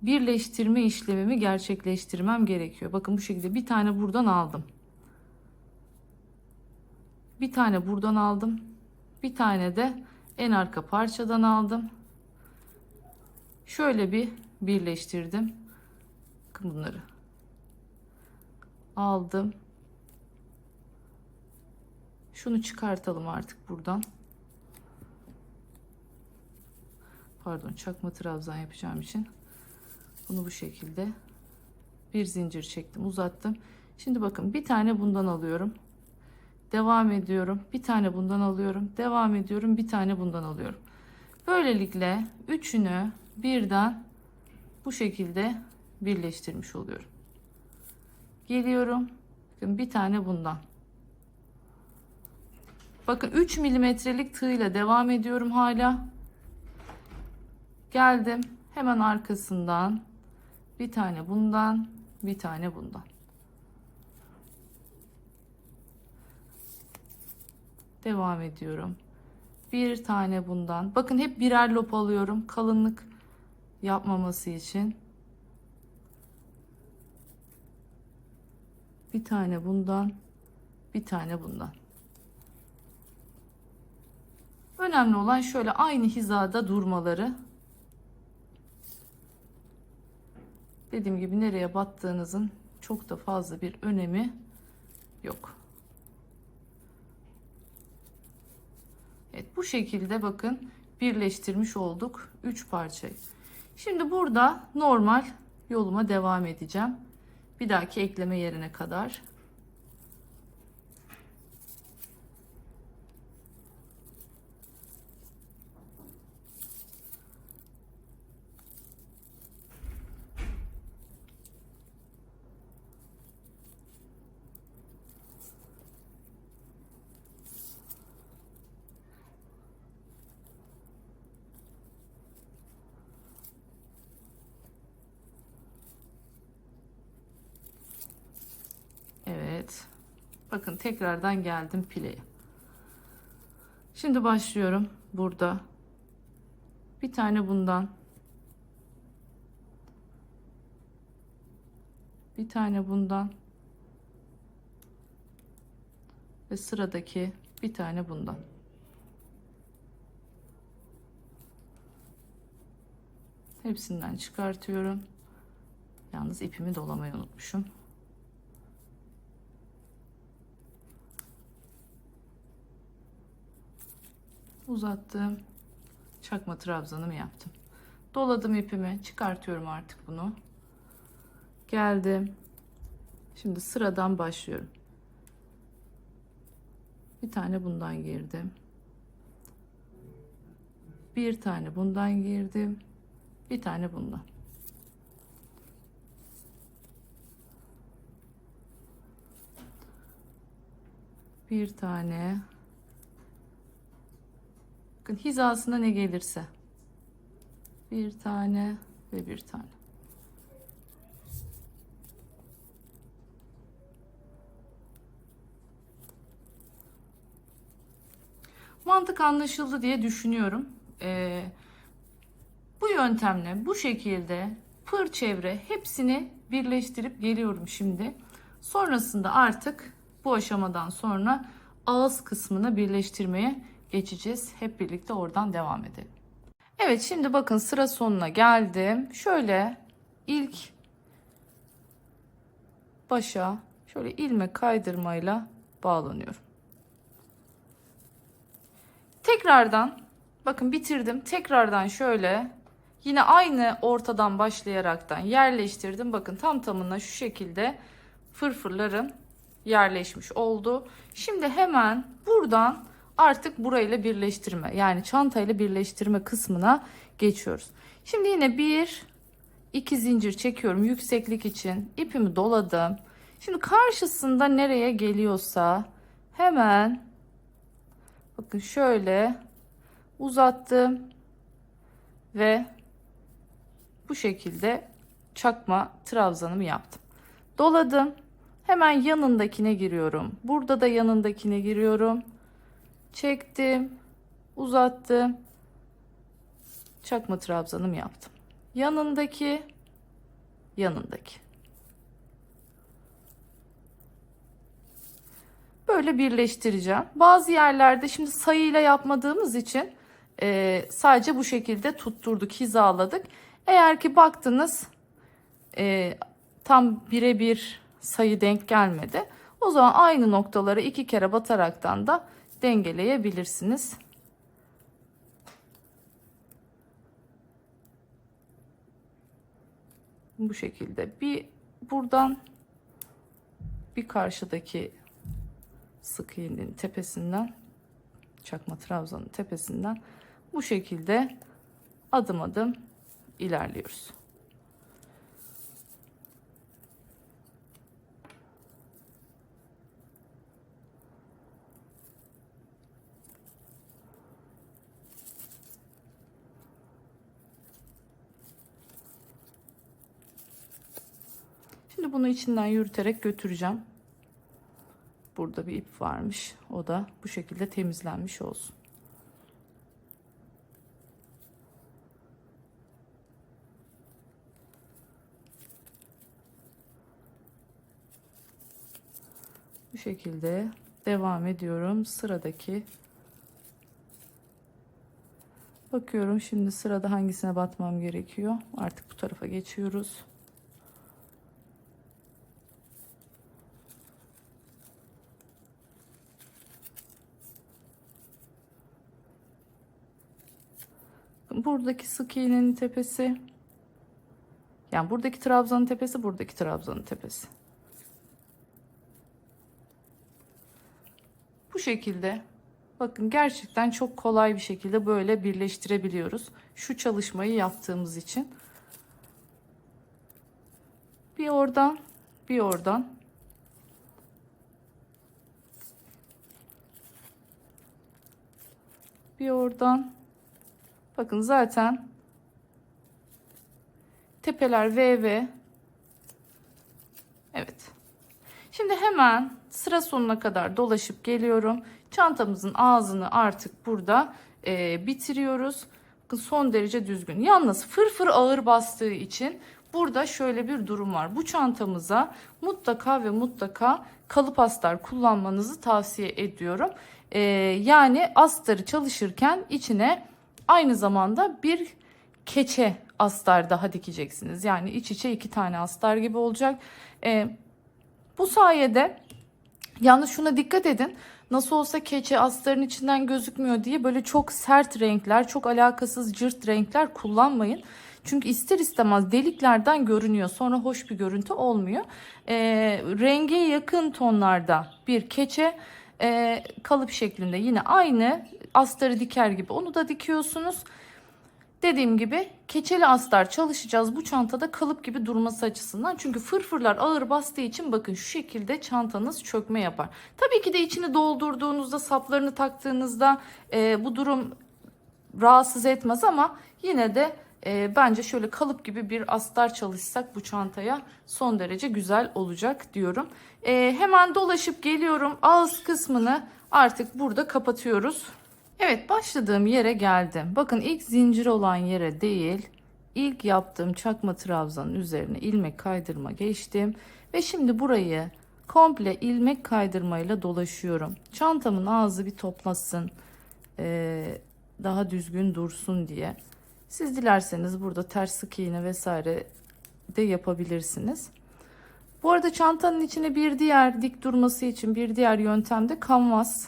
birleştirme işlemimi gerçekleştirmem gerekiyor. Bakın bu şekilde bir tane buradan aldım. Bir tane buradan aldım. Bir tane de en arka parçadan aldım. Şöyle bir birleştirdim. Bakın bunları. Aldım. Şunu çıkartalım artık buradan. Pardon, çakma trabzan yapacağım için. Bunu bu şekilde bir zincir çektim, uzattım. Şimdi bakın bir tane bundan alıyorum. Devam ediyorum. Bir tane bundan alıyorum. Devam ediyorum. Bir tane bundan alıyorum. Böylelikle üçünü birden bu şekilde birleştirmiş oluyorum. Geliyorum. Bakın bir tane bundan. Bakın 3 milimetrelik tığla devam ediyorum hala. Geldim. Hemen arkasından bir tane bundan, bir tane bundan. Devam ediyorum. Bir tane bundan. Bakın hep birer lop alıyorum. Kalınlık yapmaması için. Bir tane bundan, bir tane bundan. Önemli olan şöyle aynı hizada durmaları. Dediğim gibi nereye battığınızın çok da fazla bir önemi yok. Evet, bu şekilde bakın birleştirmiş olduk 3 parçayı. Şimdi burada normal yoluma devam edeceğim. Bir dahaki ekleme yerine kadar. Evet. Bakın tekrardan geldim pileye. Şimdi başlıyorum burada. Bir tane bundan. Bir tane bundan. Ve sıradaki bir tane bundan. Hepsinden çıkartıyorum. Yalnız ipimi dolamayı unutmuşum. Uzattım. Çakma trabzanımı yaptım. Doladım ipimi. Çıkartıyorum artık bunu. Geldim. Şimdi sıradan başlıyorum. Bir tane bundan girdim. Bir tane bundan girdim. Bir tane bundan. Bir tane. Bakın hizasına ne gelirse. Bir tane ve bir tane. Mantık anlaşıldı diye düşünüyorum. Bu yöntemle bu şekilde pır çevre hepsini birleştirip geliyorum şimdi. Sonrasında artık bu aşamadan sonra ağız kısmını birleştirmeye geçeceğiz. Hep birlikte oradan devam edelim. Evet, şimdi bakın sıra sonuna geldim. Şöyle ilk başa şöyle ilmek kaydırmayla bağlanıyorum. Tekrardan bakın bitirdim. Tekrardan şöyle yine aynı ortadan başlayaraktan yerleştirdim. Bakın tam tamına şu şekilde fırfırlarım yerleşmiş oldu. Şimdi hemen buradan artık burayla birleştirme, yani çantayla birleştirme kısmına geçiyoruz. Şimdi yine bir iki zincir çekiyorum yükseklik için, ipimi doladım. Şimdi karşısında nereye geliyorsa hemen bakın şöyle uzattım ve bu şekilde çakma trabzanımı yaptım. Doladım. Hemen yanındakine giriyorum. Burada da yanındakine giriyorum. Çektim. Uzattım. Çakma trabzanımı yaptım. Yanındaki. Böyle birleştireceğim. Bazı yerlerde şimdi sayıyla yapmadığımız için sadece bu şekilde tutturduk, hizaladık. Eğer ki baktınız tam birebir sayı denk gelmedi, o zaman aynı noktaları 2 kere bataraktan da dengeleyebilirsiniz. Bu şekilde bir buradan bir karşıdaki sık iğnenin tepesinden, çakma trabzanın tepesinden bu şekilde adım adım ilerliyoruz. Şimdi bunu içinden yürüterek götüreceğim. Burada bir ip varmış. O da bu şekilde temizlenmiş olsun. Bu şekilde devam ediyorum. Sıradaki bakıyorum şimdi sırada hangisine batmam gerekiyor. Artık bu tarafa geçiyoruz. Buradaki sık iğnenin tepesi, yani buradaki trabzanın tepesi, buradaki trabzanın tepesi. Bu şekilde bakın gerçekten çok kolay bir şekilde böyle birleştirebiliyoruz. Şu çalışmayı yaptığımız için. Bir oradan, bir oradan. Bir oradan. Bakın zaten tepeler VV. Evet. Şimdi hemen sıra sonuna kadar dolaşıp geliyorum. Çantamızın ağzını artık burada bitiriyoruz. Bakın son derece düzgün. Yalnız fırfır ağır bastığı için burada şöyle bir durum var. Bu çantamıza mutlaka ve mutlaka kalıp astar kullanmanızı tavsiye ediyorum. Yani astarı çalışırken içine aynı zamanda bir keçe astar daha dikeceksiniz. Yani iç içe 2 tane astar gibi olacak. Bu sayede yalnız şuna dikkat edin. Nasıl olsa keçe astarın içinden gözükmüyor diye böyle çok sert renkler, çok alakasız cırt renkler kullanmayın. Çünkü ister istemez deliklerden görünüyor. Sonra hoş bir görüntü olmuyor. Renge yakın tonlarda bir keçe kalıp şeklinde yine aynı astarı diker gibi onu da dikiyorsunuz. Dediğim gibi keçeli astar çalışacağız bu çantada kalıp gibi durması açısından. Çünkü fırfırlar ağır bastığı için bakın şu şekilde çantanız çökme yapar. Tabii ki de içini doldurduğunuzda, saplarını taktığınızda bu durum rahatsız etmez ama yine de bence şöyle kalıp gibi bir astar çalışsak bu çantaya son derece güzel olacak diyorum. Hemen dolaşıp geliyorum. Ağız kısmını artık burada kapatıyoruz. Evet, başladığım yere geldim. Bakın ilk zincir olan yere değil, ilk yaptığım çakma trabzanın üzerine ilmek kaydırma geçtim. Ve şimdi burayı komple ilmek kaydırmayla dolaşıyorum. Çantamın ağzı bir toplasın. daha düzgün dursun diye. Siz dilerseniz burada ters sık iğne vesaire de yapabilirsiniz. Bu arada çantanın içine bir diğer dik durması için bir diğer yöntem de kanvas.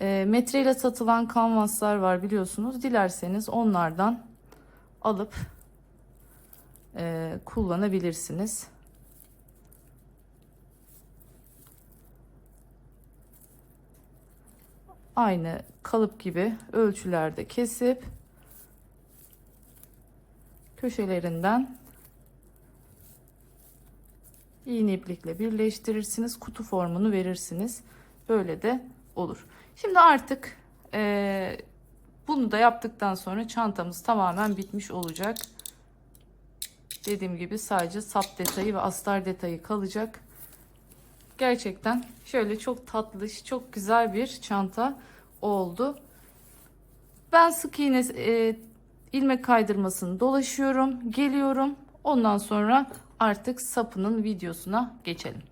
Metreyle satılan kanvaslar var biliyorsunuz. Dilerseniz onlardan alıp kullanabilirsiniz. Aynı kalıp gibi ölçülerde kesip köşelerinden iğne iplikle birleştirirsiniz. Kutu formunu verirsiniz. Böyle de olur. Şimdi artık bunu da yaptıktan sonra çantamız tamamen bitmiş olacak. Dediğim gibi sadece sap detayı ve astar detayı kalacak. Gerçekten şöyle çok tatlış, çok güzel bir çanta oldu. Ben sık iğne ilmek kaydırmasını dolaşıyorum, geliyorum. Ondan sonra artık sapının videosuna geçelim.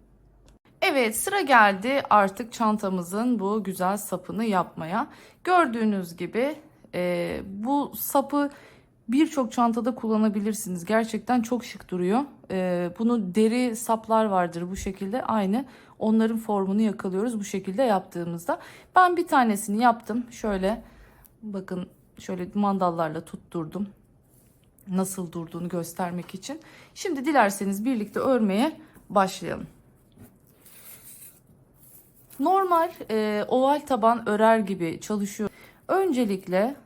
Evet, sıra geldi artık çantamızın bu güzel sapını yapmaya. Gördüğünüz gibi bu sapı birçok çantada kullanabilirsiniz. Gerçekten çok şık duruyor. Bunu deri saplar vardır bu şekilde. Aynı onların formunu yakalıyoruz bu şekilde yaptığımızda. Ben bir tanesini yaptım. Şöyle bakın, şöyle mandallarla tutturdum. Nasıl durduğunu göstermek için. Şimdi dilerseniz birlikte örmeye başlayalım. Normal oval taban örer gibi çalışıyor. Öncelikle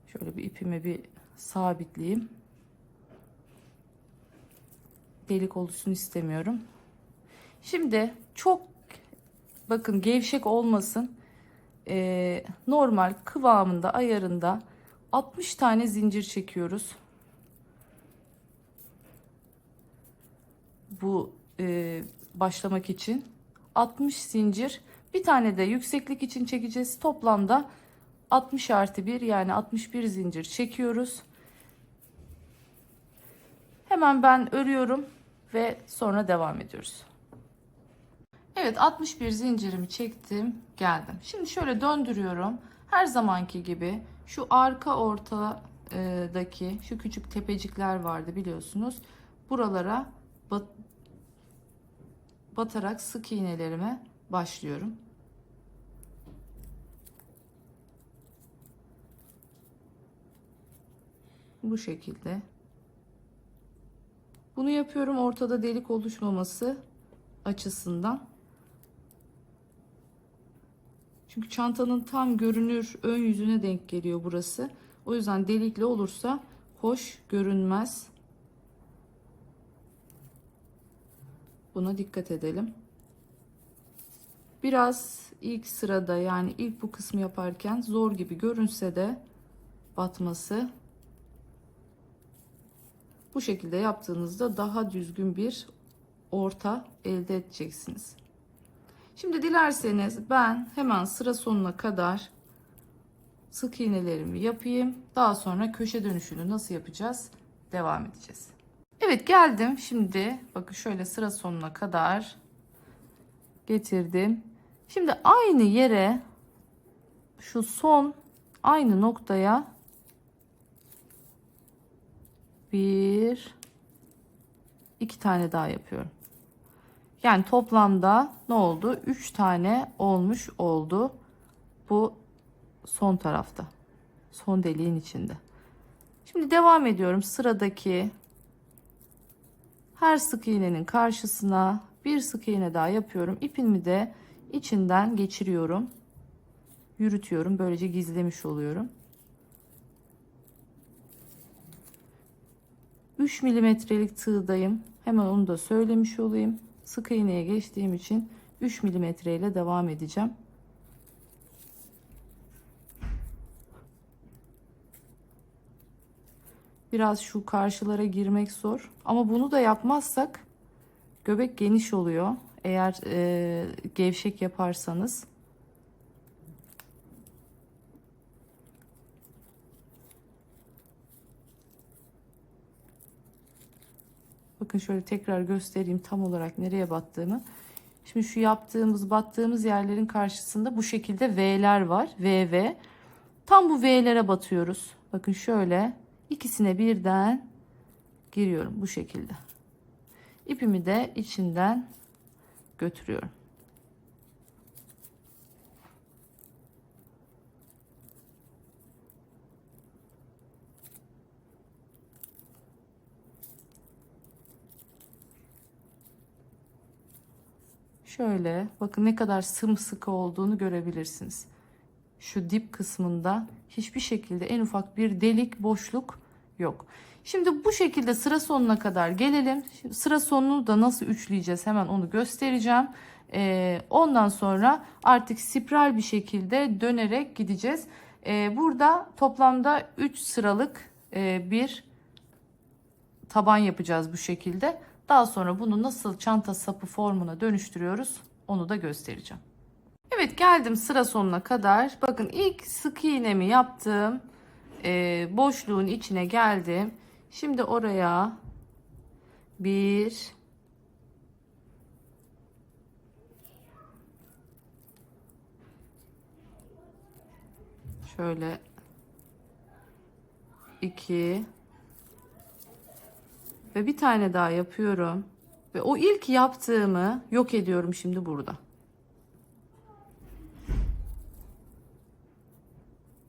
şöyle bir ipimi bir sabitleyeyim. Delik oluşsun istemiyorum. Şimdi çok bakın gevşek olmasın. Normal kıvamında, ayarında 60 tane zincir çekiyoruz. Bu başlamak için 60 zincir, bir tane de yükseklik için çekeceğiz. Toplamda 60 artı 1 yani 61 zincir çekiyoruz. Hemen ben örüyorum ve sonra devam ediyoruz. Evet, 61 zincirimi çektim, geldim. Şimdi şöyle döndürüyorum. Her zamanki gibi şu arka ortadaki şu küçük tepecikler vardı biliyorsunuz. Buralara batarak sık iğnelerime başlıyorum. Bu şekilde. Bunu yapıyorum ortada delik oluşmaması açısından. Çünkü çantanın tam görünür ön yüzüne denk geliyor burası. O yüzden delikli olursa hoş görünmez. Buna dikkat edelim. Biraz ilk sırada yani ilk bu kısmı yaparken zor gibi görünse de batması, bu şekilde yaptığınızda daha düzgün bir orta elde edeceksiniz. Şimdi dilerseniz ben hemen sıra sonuna kadar sık iğnelerimi yapayım. Daha sonra köşe dönüşünü nasıl yapacağız? Devam edeceğiz. Evet, geldim. Şimdi bakın şöyle sıra sonuna kadar getirdim. Şimdi aynı yere, şu son aynı noktaya bir iki tane daha yapıyorum. Yani toplamda ne oldu? 3 tane olmuş oldu. Bu son tarafta. Son deliğin içinde. Şimdi devam ediyorum. Sıradaki her sık iğnenin karşısına bir sık iğne daha yapıyorum. İpimi de içinden geçiriyorum. Yürütüyorum. Böylece gizlemiş oluyorum. 3 milimetrelik tığdayım. Hemen onu da söylemiş olayım. Sık iğneye geçtiğim için 3 milimetre ile devam edeceğim. Biraz şu karşılara girmek zor. Ama bunu da yapmazsak göbek geniş oluyor. Eğer gevşek yaparsanız. Bakın şöyle tekrar göstereyim tam olarak nereye battığını. Şimdi şu yaptığımız, battığımız yerlerin karşısında bu şekilde V'ler var. V. Tam bu V'lere batıyoruz. Bakın şöyle ikisine birden giriyorum bu şekilde. İpimi de içinden götürüyorum. Şöyle bakın ne kadar sımsıkı olduğunu görebilirsiniz. Şu dip kısmında hiçbir şekilde en ufak bir delik, boşluk yok. Şimdi bu şekilde sıra sonuna kadar gelelim. Şimdi sıra sonunu da nasıl üçleyeceğiz hemen onu göstereceğim. Ondan sonra artık spiral bir şekilde dönerek gideceğiz. Burada toplamda 3 sıralık bir taban yapacağız bu şekilde. Daha sonra bunu nasıl çanta sapı formuna dönüştürüyoruz onu da göstereceğim. Evet, geldim sıra sonuna kadar. Bakın ilk sık iğnemi yaptım. Boşluğun içine geldim. Şimdi oraya bir, şöyle iki ve bir tane daha yapıyorum. Ve o ilk yaptığımı yok ediyorum şimdi burada.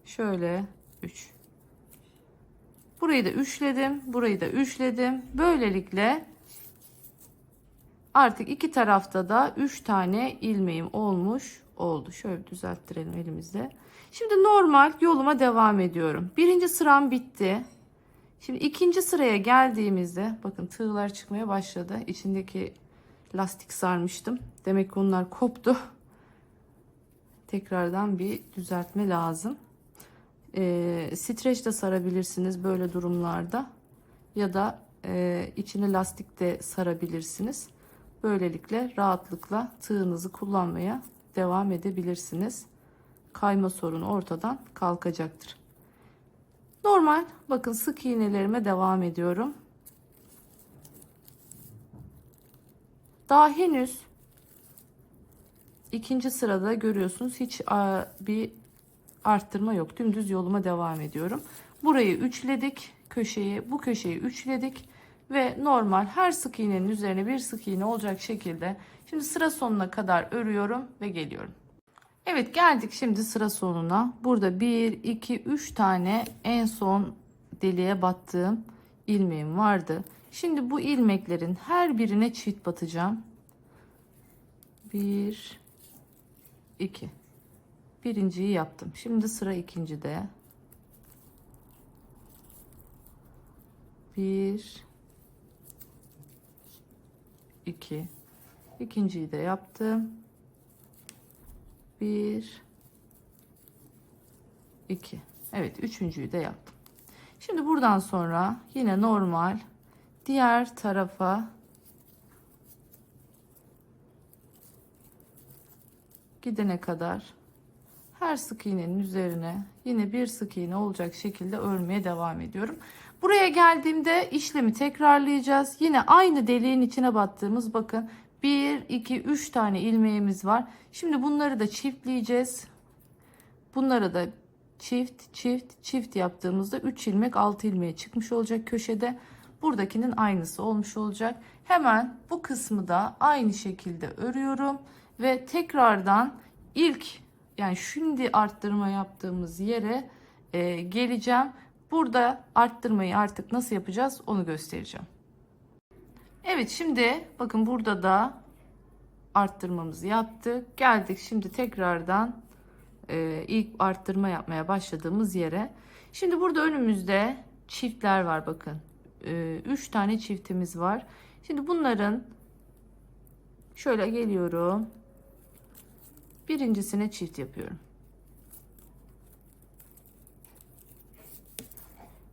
Şöyle 3. Burayı da üçledim. Burayı da üçledim. Böylelikle artık iki tarafta da 3 tane ilmeğim olmuş oldu. Şöyle düzelttirelim elimizde. Şimdi normal yoluma devam ediyorum. Birinci sıram bitti. Şimdi ikinci sıraya geldiğimizde bakın tığlar çıkmaya başladı. İçindeki lastik sarmıştım. Demek ki onlar koptu. Tekrardan bir düzeltme lazım. Streç de sarabilirsiniz böyle durumlarda. Ya da içine lastik de sarabilirsiniz. Böylelikle rahatlıkla tığınızı kullanmaya devam edebilirsiniz. Kayma sorunu ortadan kalkacaktır. Normal bakın sık iğnelerime devam ediyorum. Daha henüz ikinci sırada görüyorsunuz hiç bir arttırma yok. Dümdüz yoluma devam ediyorum. Burayı üçledik. Köşeyi, bu köşeyi üçledik. Ve normal her sık iğnenin üzerine bir sık iğne olacak şekilde. Şimdi sıra sonuna kadar örüyorum ve geliyorum. Evet, geldik şimdi sıra sonuna. Burada 1, 2, 3 tane en son deliğe battığım ilmeğim vardı. Şimdi bu ilmeklerin her birine çift batacağım. 1, 2. Birinciyi yaptım. Şimdi sıra ikincide. 1, 2. İkinciyi de yaptım. 1, 2. Evet, üçüncüyü de yaptım. Şimdi buradan sonra yine normal diğer tarafa gidene kadar her sık iğnenin üzerine yine bir sık iğne olacak şekilde örmeye devam ediyorum. Buraya geldiğimde işlemi tekrarlayacağız. Yine aynı deliğin içine battığımız bakın 1, 2, 3 tane ilmeğimiz var. Şimdi bunları da çiftleyeceğiz. Bunları da çift yaptığımızda 3 ilmek 6 ilmeğe çıkmış olacak köşede. Buradakinin aynısı olmuş olacak. Hemen bu kısmı da aynı şekilde örüyorum ve tekrardan ilk yani şimdi arttırma yaptığımız yere geleceğim. Burada arttırmayı artık nasıl yapacağız onu göstereceğim. Evet, şimdi bakın burada da arttırmamızı yaptık. Geldik şimdi tekrardan ilk arttırma yapmaya başladığımız yere. Şimdi burada önümüzde çiftler var bakın. 3 tane çiftimiz var. Şimdi bunların şöyle geliyorum. Birincisine çift yapıyorum.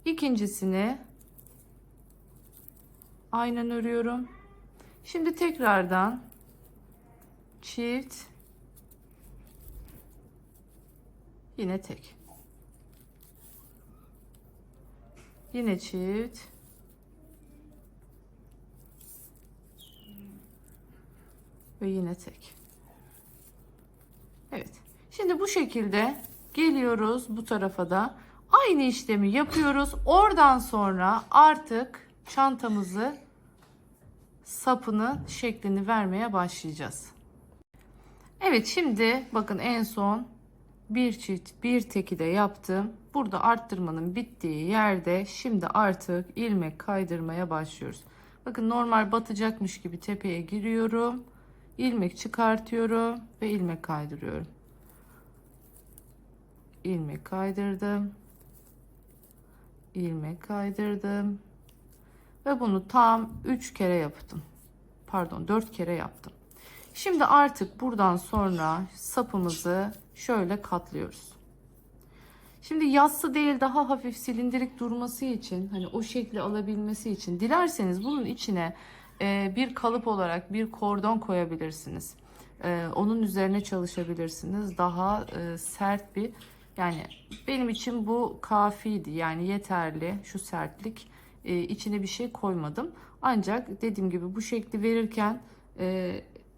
İkincisini aynen örüyorum. Şimdi tekrardan çift, yine tek, yine çift, ve yine tek. Evet. Şimdi bu şekilde geliyoruz bu tarafa da. Aynı işlemi yapıyoruz. Oradan sonra artık çantamızı sapının şeklini vermeye başlayacağız. Evet, şimdi bakın en son bir çift bir teki de yaptım. Burada arttırmanın bittiği yerde şimdi artık ilmek kaydırmaya başlıyoruz. Bakın normal batacakmış gibi tepeye giriyorum. İlmek çıkartıyorum ve ilmek kaydırıyorum. İlmek kaydırdım. İlmek kaydırdım. Ve bunu tam 3 kere yaptım. Pardon, 4 kere yaptım. Şimdi artık buradan sonra sapımızı şöyle katlıyoruz. Şimdi yassı değil, daha hafif silindirik durması için, hani o şekli alabilmesi için dilerseniz bunun içine bir kalıp olarak bir kordon koyabilirsiniz. Onun üzerine çalışabilirsiniz. Daha sert bir, yani benim için bu kafiydi, yani yeterli şu sertlik. İçine bir şey koymadım. Ancak dediğim gibi bu şekli verirken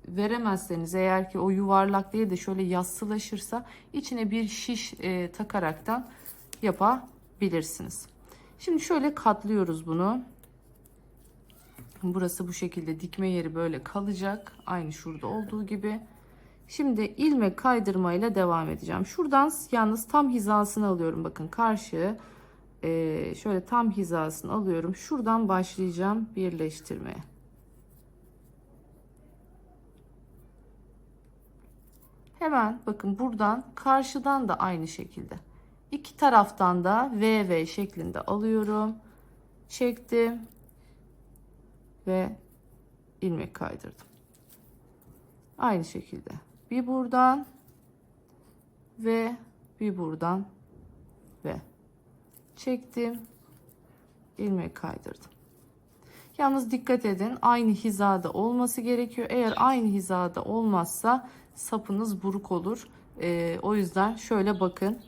veremezseniz, eğer ki o yuvarlak değil de şöyle yassılaşırsa içine bir şiş takaraktan yapabilirsiniz. Şimdi şöyle katlıyoruz bunu. Burası bu şekilde, dikme yeri böyle kalacak. Aynı şurada olduğu gibi. Şimdi ilmek kaydırmayla devam edeceğim. Şuradan yalnız tam hizasını alıyorum. Bakın karşı şöyle tam hizasını alıyorum. Şuradan başlayacağım birleştirmeye. Hemen bakın buradan karşıdan da aynı şekilde. İki taraftan da VV şeklinde alıyorum. Çektim. Ve ilmek kaydırdım. Aynı şekilde. Bir buradan ve bir buradan ve çektim. İlmek kaydırdım. Yalnız dikkat edin, aynı hizada olması gerekiyor. Eğer aynı hizada olmazsa sapınız buruk olur. O yüzden şöyle bakın.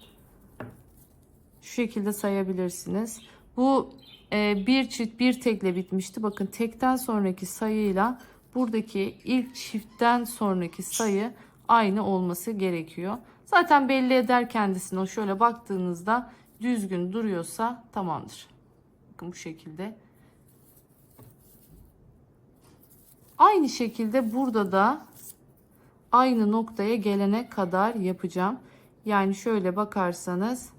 Şu şekilde sayabilirsiniz. Bu bir çift bir tekle bitmişti. Bakın tekten sonraki sayıyla buradaki ilk çiftten sonraki sayı aynı olması gerekiyor. Zaten belli eder kendisini. O şöyle baktığınızda düzgün duruyorsa tamamdır. Bakın bu şekilde. Aynı şekilde burada da aynı noktaya gelene kadar yapacağım. Yani şöyle bakarsanız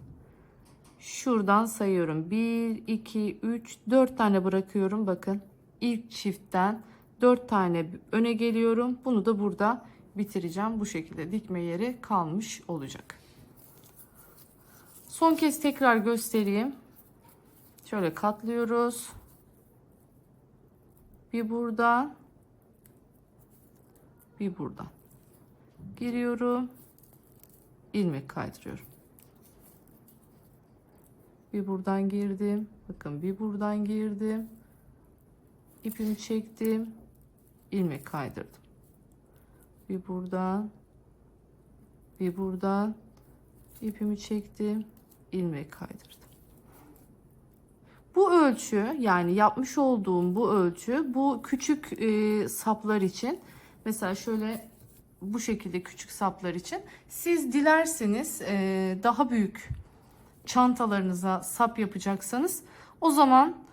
şuradan sayıyorum. 1, 2, 3, 4 tane bırakıyorum. Bakın ilk çiftten 4 tane öne geliyorum. Bunu da burada bitireceğim. Bu şekilde dikme yeri kalmış olacak. Son kez tekrar göstereyim. Şöyle katlıyoruz. Bir buradan, bir buradan giriyorum. İlmek kaydırıyorum. Bir buradan girdim. Bakın bir buradan girdim. İpimi çektim. İlmek kaydırdım. Bir buradan, bir buradan ipimi çektim. İlmek kaydırdım. Bu ölçü, yani yapmış olduğum bu ölçü, bu küçük saplar için, mesela şöyle bu şekilde küçük saplar için, siz dilerseniz daha büyük çantalarınıza sap yapacaksanız o zaman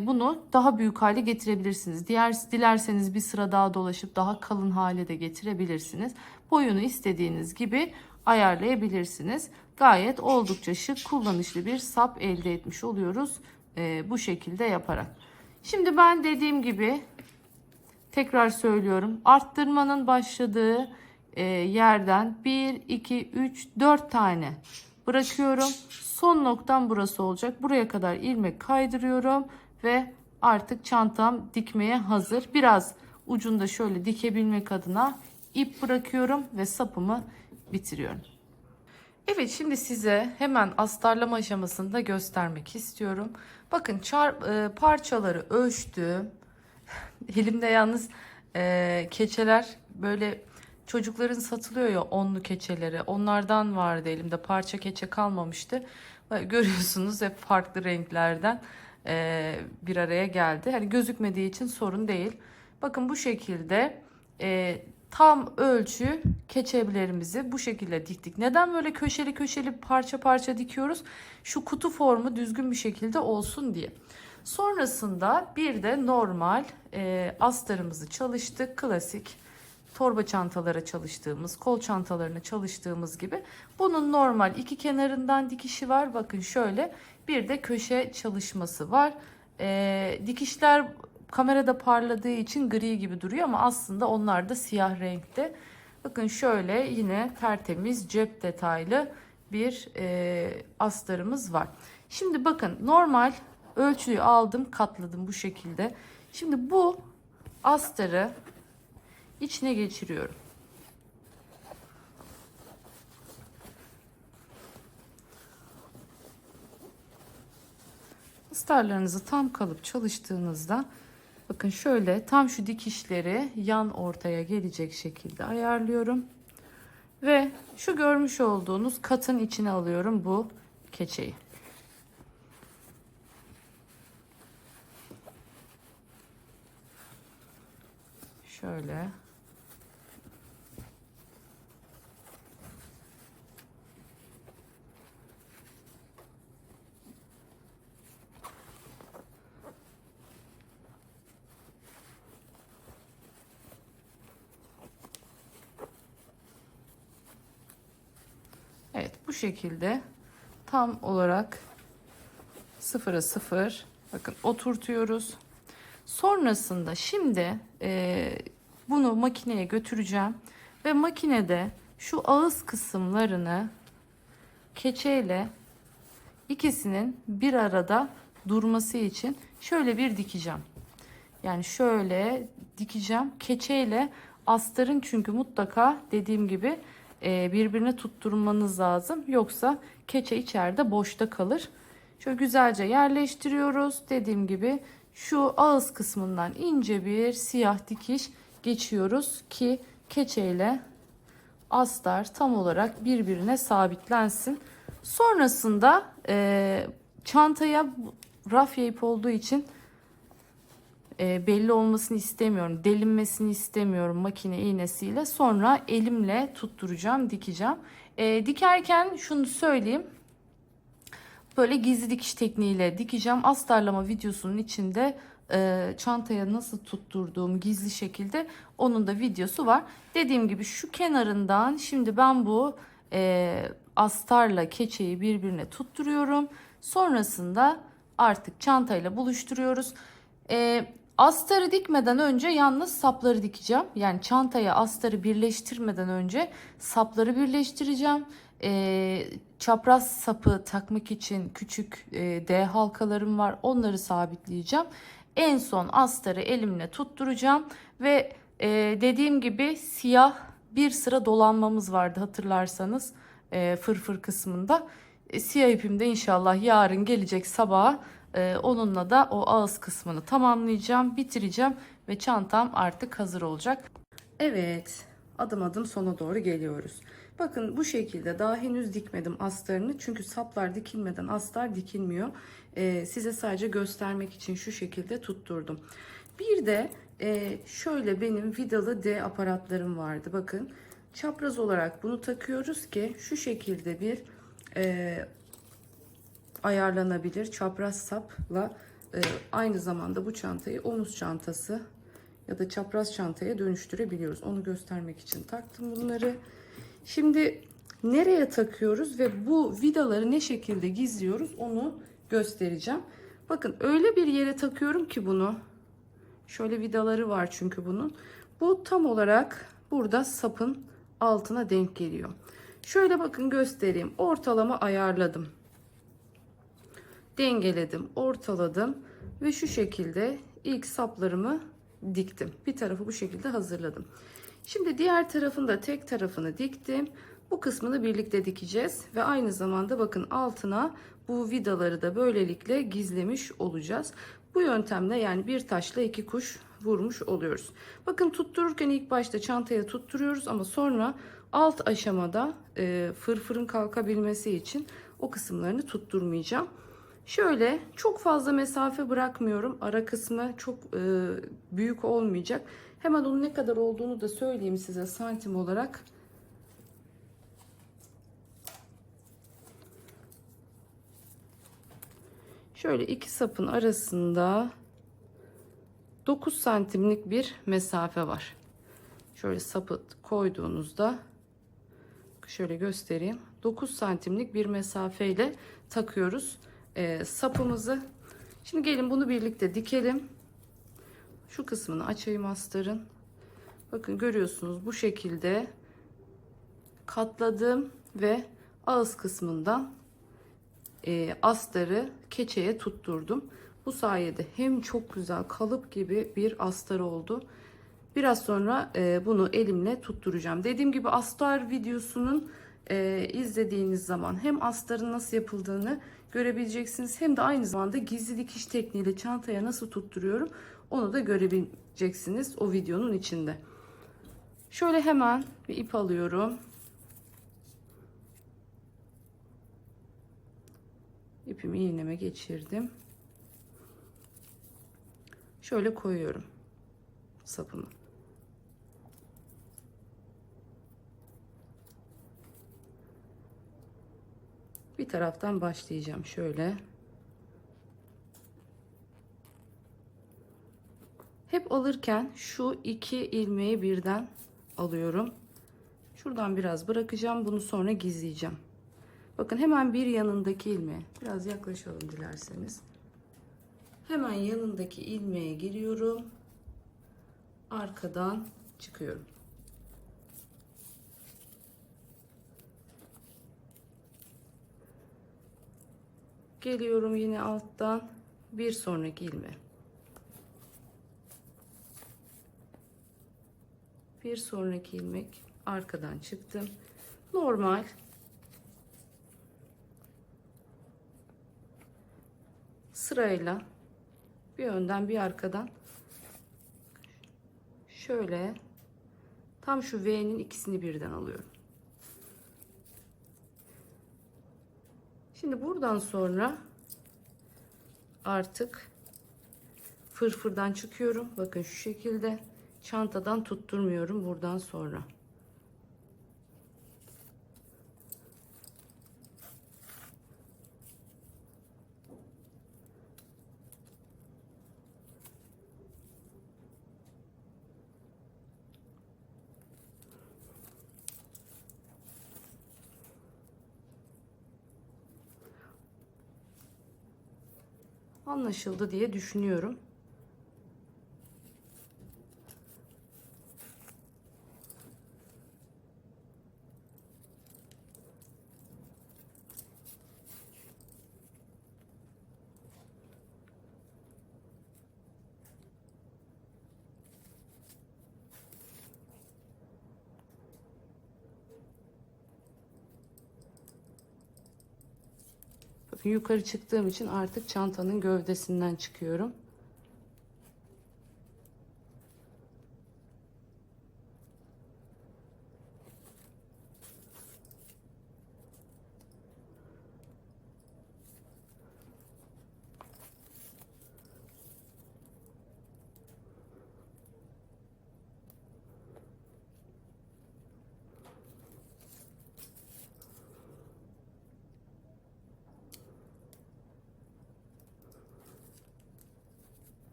bunu daha büyük hale getirebilirsiniz. Dilerseniz bir sıra daha dolaşıp daha kalın hale de getirebilirsiniz. Boyunu istediğiniz gibi ayarlayabilirsiniz. Gayet oldukça şık, kullanışlı bir sap elde etmiş oluyoruz bu şekilde yaparak. Şimdi ben dediğim gibi tekrar söylüyorum. Arttırmanın başladığı yerden 1, 2, 3, 4 tane bırakıyorum. Son noktam burası olacak. Buraya kadar ilmek kaydırıyorum ve artık çantam dikmeye hazır. Biraz ucunda şöyle dikebilmek adına ip bırakıyorum ve sapımı bitiriyorum. Evet, şimdi size hemen astarlama aşamasını da göstermek istiyorum. Bakın parçaları ölçtüm. Elimde yalnız keçeler, böyle çocukların satılıyor ya, onlu keçeleri, onlardan vardı elimde. Parça keçe kalmamıştı. Görüyorsunuz hep farklı renklerden bir araya geldi. Hani gözükmediği için sorun değil. Bakın bu şekilde tam ölçü keçelerimizi bu şekilde diktik. Neden böyle köşeli köşeli parça parça dikiyoruz? Şu kutu formu düzgün bir şekilde olsun diye. Sonrasında bir de normal astarımızı çalıştık. Klasik torba çantalara çalıştığımız, kol çantalarına çalıştığımız gibi. Bunun normal iki kenarından dikişi var. Bakın şöyle, bir de köşe çalışması var. Dikişler kamerada parladığı için gri gibi duruyor ama aslında onlar da siyah renkte. Bakın şöyle yine tertemiz cep detaylı bir astarımız var. Şimdi bakın normal ölçüyü aldım, katladım bu şekilde. Şimdi bu astarı içine geçiriyorum. Astarlarınızı tam kalıp çalıştığınızda bakın şöyle tam şu dikişleri yan ortaya gelecek şekilde ayarlıyorum. Ve şu görmüş olduğunuz katın içine alıyorum bu keçeyi. Şöyle. Evet, bu şekilde tam olarak sıfıra sıfır bakın oturtuyoruz. Sonrasında şimdi bunu makineye götüreceğim ve makinede şu ağız kısımlarını keçeyle ikisinin bir arada durması için şöyle bir dikeceğim. Yani şöyle dikeceğim keçeyle astarın, çünkü mutlaka dediğim gibi birbirine tutturmanız lazım. Yoksa keçe içeride boşta kalır. Şöyle güzelce yerleştiriyoruz. Dediğim gibi şu ağız kısmından ince bir siyah dikiş geçiyoruz ki keçeyle astar tam olarak birbirine sabitlensin. Sonrasında çantaya rafya ip olduğu için belli olmasını istemiyorum. Delinmesini istemiyorum makine iğnesiyle. Sonra elimle tutturacağım, dikeceğim. Dikerken şunu söyleyeyim. Böyle gizli dikiş tekniğiyle dikeceğim. Astarlama videosunun içinde çantaya nasıl tutturduğum gizli şekilde onun da videosu var. Dediğim gibi şu kenarından şimdi ben bu astarla keçeyi birbirine tutturuyorum. Sonrasında artık çantayla buluşturuyoruz. Astarı dikmeden önce yalnız sapları dikeceğim. Yani çantaya astarı birleştirmeden önce sapları birleştireceğim. Çapraz sapı takmak için küçük D halkalarım var. Onları sabitleyeceğim. En son astarı elimle tutturacağım ve dediğim gibi siyah bir sıra dolanmamız vardı hatırlarsanız fırfır kısmında. Siyah ipimde inşallah yarın gelecek sabaha. Onunla da o ağız kısmını tamamlayacağım, bitireceğim ve çantam artık hazır olacak. Evet, adım adım sona doğru geliyoruz. Bakın bu şekilde daha henüz dikmedim astarını. Çünkü saplar dikilmeden astar dikilmiyor. Size sadece göstermek için şu şekilde tutturdum. Bir de şöyle benim vidalı D aparatlarım vardı. Bakın çapraz olarak bunu takıyoruz ki şu şekilde bir ayarlanabilir çapraz sapla aynı zamanda bu çantayı omuz çantası ya da çapraz çantaya dönüştürebiliyoruz. Onu göstermek için taktım bunları. Şimdi nereye takıyoruz ve bu vidaları ne şekilde gizliyoruz onu göstereceğim. Bakın öyle bir yere takıyorum ki bunu. Şöyle vidaları var çünkü bunun. Bu tam olarak burada sapın altına denk geliyor. Şöyle bakın göstereyim. Ortalama ayarladım. Dengeledim, ortaladım ve şu şekilde ilk saplarımı diktim. Bir tarafı bu şekilde hazırladım. Şimdi diğer tarafında tek tarafını diktim. Bu kısmını birlikte dikeceğiz ve aynı zamanda bakın altına bu vidaları da böylelikle gizlemiş olacağız. Bu yöntemle yani bir taşla iki kuş vurmuş oluyoruz. Bakın tuttururken ilk başta çantaya tutturuyoruz ama sonra alt aşamada fırfırın kalkabilmesi için o kısımlarını tutturmayacağım. Şöyle çok fazla mesafe bırakmıyorum. Ara kısmı çok büyük olmayacak. Hemen onun ne kadar olduğunu da söyleyeyim size santim olarak. Şöyle iki sapın arasında 9 santimlik bir mesafe var. Şöyle sapı koyduğunuzda şöyle göstereyim. 9 santimlik bir mesafeyle takıyoruz sapımızı. Şimdi gelin bunu birlikte dikelim. Şu kısmını açayım astarın. Bakın görüyorsunuz bu şekilde katladım ve ağız kısmından astarı keçeye tutturdum. Bu sayede hem çok güzel kalıp gibi bir astar oldu. Biraz sonra bunu elimle tutturacağım. Dediğim gibi astar videosunun izlediğiniz zaman hem astarın nasıl yapıldığını görebileceksiniz. Hem de aynı zamanda gizli dikiş tekniğiyle çantaya nasıl tutturuyorum onu da görebileceksiniz o videonun içinde. Şöyle hemen bir ip alıyorum. İpimi iğneme geçirdim. Şöyle koyuyorum sapımı. Bir taraftan başlayacağım şöyle. Hep alırken şu iki ilmeği birden alıyorum. Şuradan biraz bırakacağım. Bunu sonra gizleyeceğim. Bakın hemen bir yanındaki ilmeğe biraz yaklaşalım dilerseniz. Hemen yanındaki ilmeğe giriyorum. Arkadan çıkıyorum. Geliyorum yine alttan bir sonraki ilmeğe. Bir sonraki ilmek arkadan çıktım. Normal sırayla bir önden bir arkadan şöyle tam şu V'nin ikisini birden alıyorum. Şimdi buradan sonra artık fırfırdan çıkıyorum. Bakın şu şekilde çantadan tutturmuyorum buradan sonra. Anlaşıldı diye düşünüyorum. Bakın yukarı çıktığım için artık çantanın gövdesinden çıkıyorum.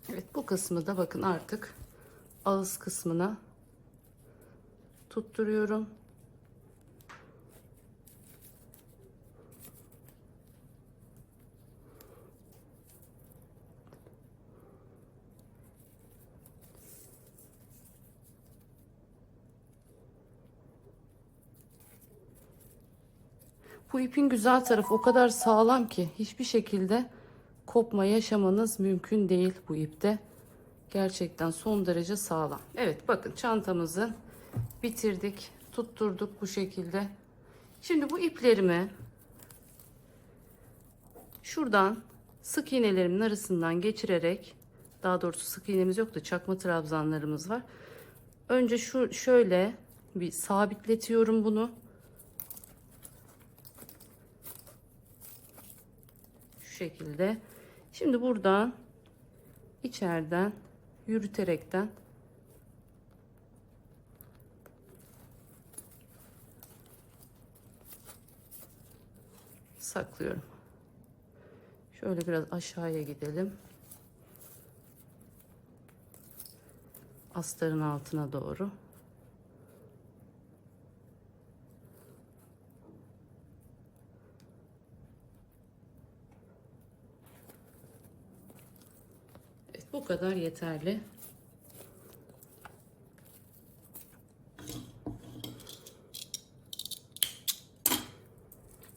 Evet, bu kısmı da bakın artık ağız kısmına tutturuyorum. Bu ipin güzel tarafı o kadar sağlam ki hiçbir şekilde kopma yaşamanız mümkün değil bu ipte. Gerçekten son derece sağlam. Evet, bakın çantamızı bitirdik. Tutturduk bu şekilde. Şimdi bu iplerimi Şuradan sık iğnelerimin arasından geçirerek, daha doğrusu sık iğnemiz yok da çakma trabzanlarımız var. Önce şöyle bir sabitletiyorum bunu. Şu şekilde. Şimdi buradan içeriden yürüterekten saklıyorum. Şöyle biraz aşağıya gidelim. Astarın altına doğru. Evet, bu kadar yeterli.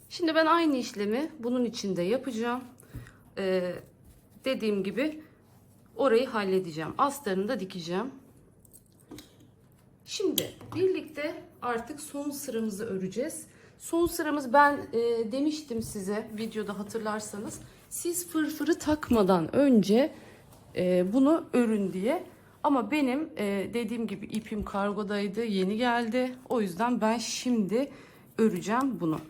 Şimdi ben aynı işlemi bunun içinde yapacağım. Dediğim gibi orayı halledeceğim. Astarını da dikeceğim. Şimdi birlikte artık son sıramızı öreceğiz. Son sıramız ben demiştim size videoda hatırlarsanız. Siz fırfırı takmadan önce bunu örün diye. Ama benim dediğim gibi ipim kargodaydı, yeni geldi. O yüzden ben şimdi öreceğim bunu.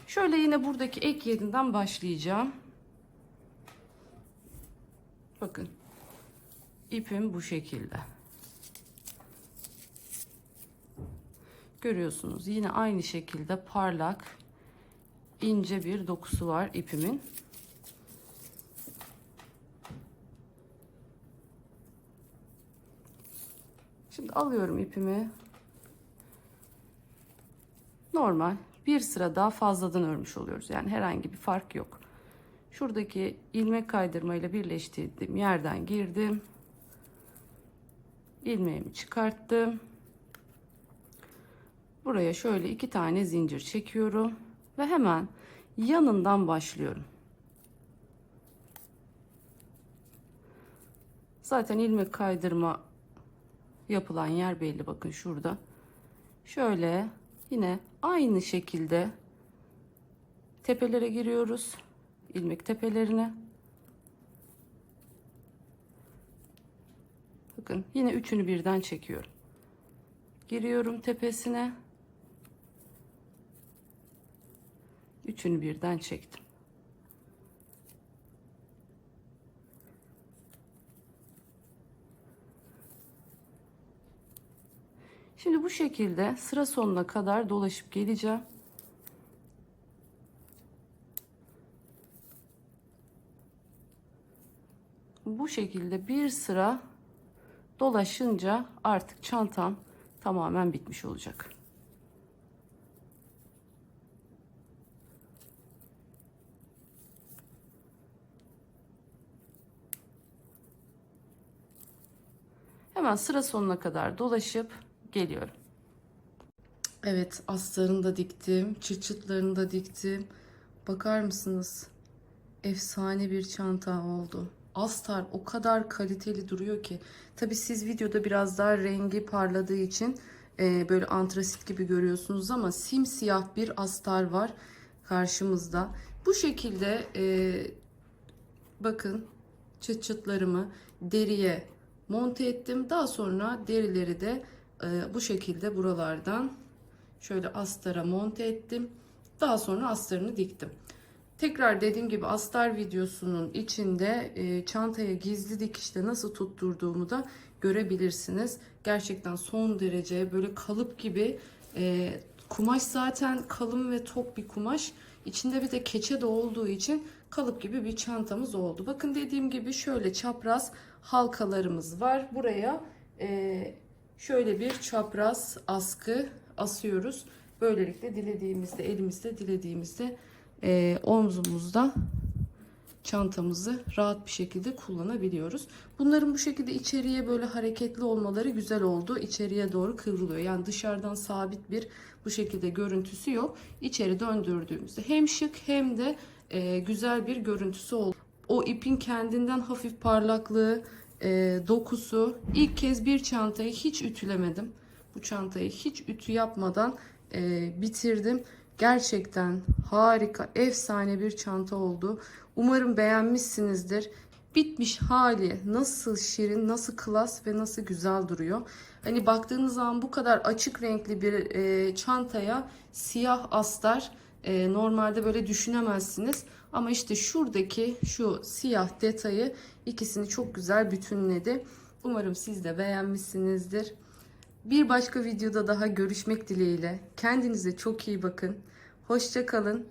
Şöyle yine buradaki ek yerinden başlayacağım. Bakın ipim bu şekilde. Görüyorsunuz yine aynı şekilde parlak ince bir dokusu var ipimin. Şimdi alıyorum ipimi. Normal bir sıra daha fazladan örmüş oluyoruz. Yani herhangi bir fark yok. Şuradaki ilmek kaydırmayla birleştirdiğim yerden girdim. İlmeğimi çıkarttım. Buraya şöyle 2 tane zincir çekiyorum ve hemen yanından başlıyorum. Zaten ilmek kaydırma yapılan yer belli, bakın şurada. Şöyle yine aynı şekilde tepelere giriyoruz. İlmek tepelerine. Bakın yine üçünü birden çekiyorum. Giriyorum tepesine. Üçünü birden çektim. Şimdi bu şekilde sıra sonuna kadar dolaşıp geleceğim. Bu şekilde bir sıra dolaşınca artık çantam tamamen bitmiş olacak. Hemen sıra sonuna kadar dolaşıp geliyorum. Evet, astarını da diktim, çıt çıtlarını da diktim. Bakar mısınız? Efsane bir çanta oldu. Astar o kadar kaliteli duruyor ki. Tabii siz videoda biraz daha rengi parladığı için böyle antrasit gibi görüyorsunuz ama simsiyah bir astar var karşımızda. Bu şekilde bakın çıt çıtlarımı deriye monte ettim. Daha sonra derileri de bu şekilde buralardan şöyle astara monte ettim. Daha sonra astarını diktim. Tekrar dediğim gibi astar videosunun içinde çantaya gizli dikişte nasıl tutturduğumu da görebilirsiniz. Gerçekten son derece böyle kalıp gibi, kumaş zaten kalın ve tok bir kumaş. İçinde bir de keçe de olduğu için kalıp gibi bir çantamız oldu. Bakın dediğim gibi şöyle çapraz halkalarımız var. Buraya şöyle bir çapraz askı asıyoruz. Böylelikle dilediğimizde, elimizde dilediğimizde omzumuzda çantamızı rahat bir şekilde kullanabiliyoruz. Bunların bu şekilde içeriye böyle hareketli olmaları güzel oldu. İçeriye doğru kıvrılıyor. Yani dışarıdan sabit bir bu şekilde görüntüsü yok. İçeri döndürdüğümüzde hem şık hem de güzel bir görüntüsü oldu. O ipin kendinden hafif parlaklığı, dokusu. İlk kez bir çantayı hiç ütülemedim. Bu çantayı hiç ütü yapmadan bitirdim. Gerçekten harika, efsane bir çanta oldu. Umarım beğenmişsinizdir. Bitmiş hali nasıl şirin, nasıl klas ve nasıl güzel duruyor. Hani baktığınız zaman bu kadar açık renkli bir çantaya siyah astar normalde böyle düşünemezsiniz. Ama işte şuradaki şu siyah detayı ikisini çok güzel bütünledi. Umarım siz de beğenmişsinizdir. Bir başka videoda daha görüşmek dileğiyle. Kendinize çok iyi bakın. Hoşça kalın.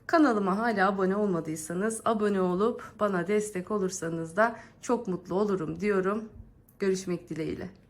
Kanalıma hala abone olmadıysanız abone olup bana destek olursanız da çok mutlu olurum diyorum. Görüşmek dileğiyle.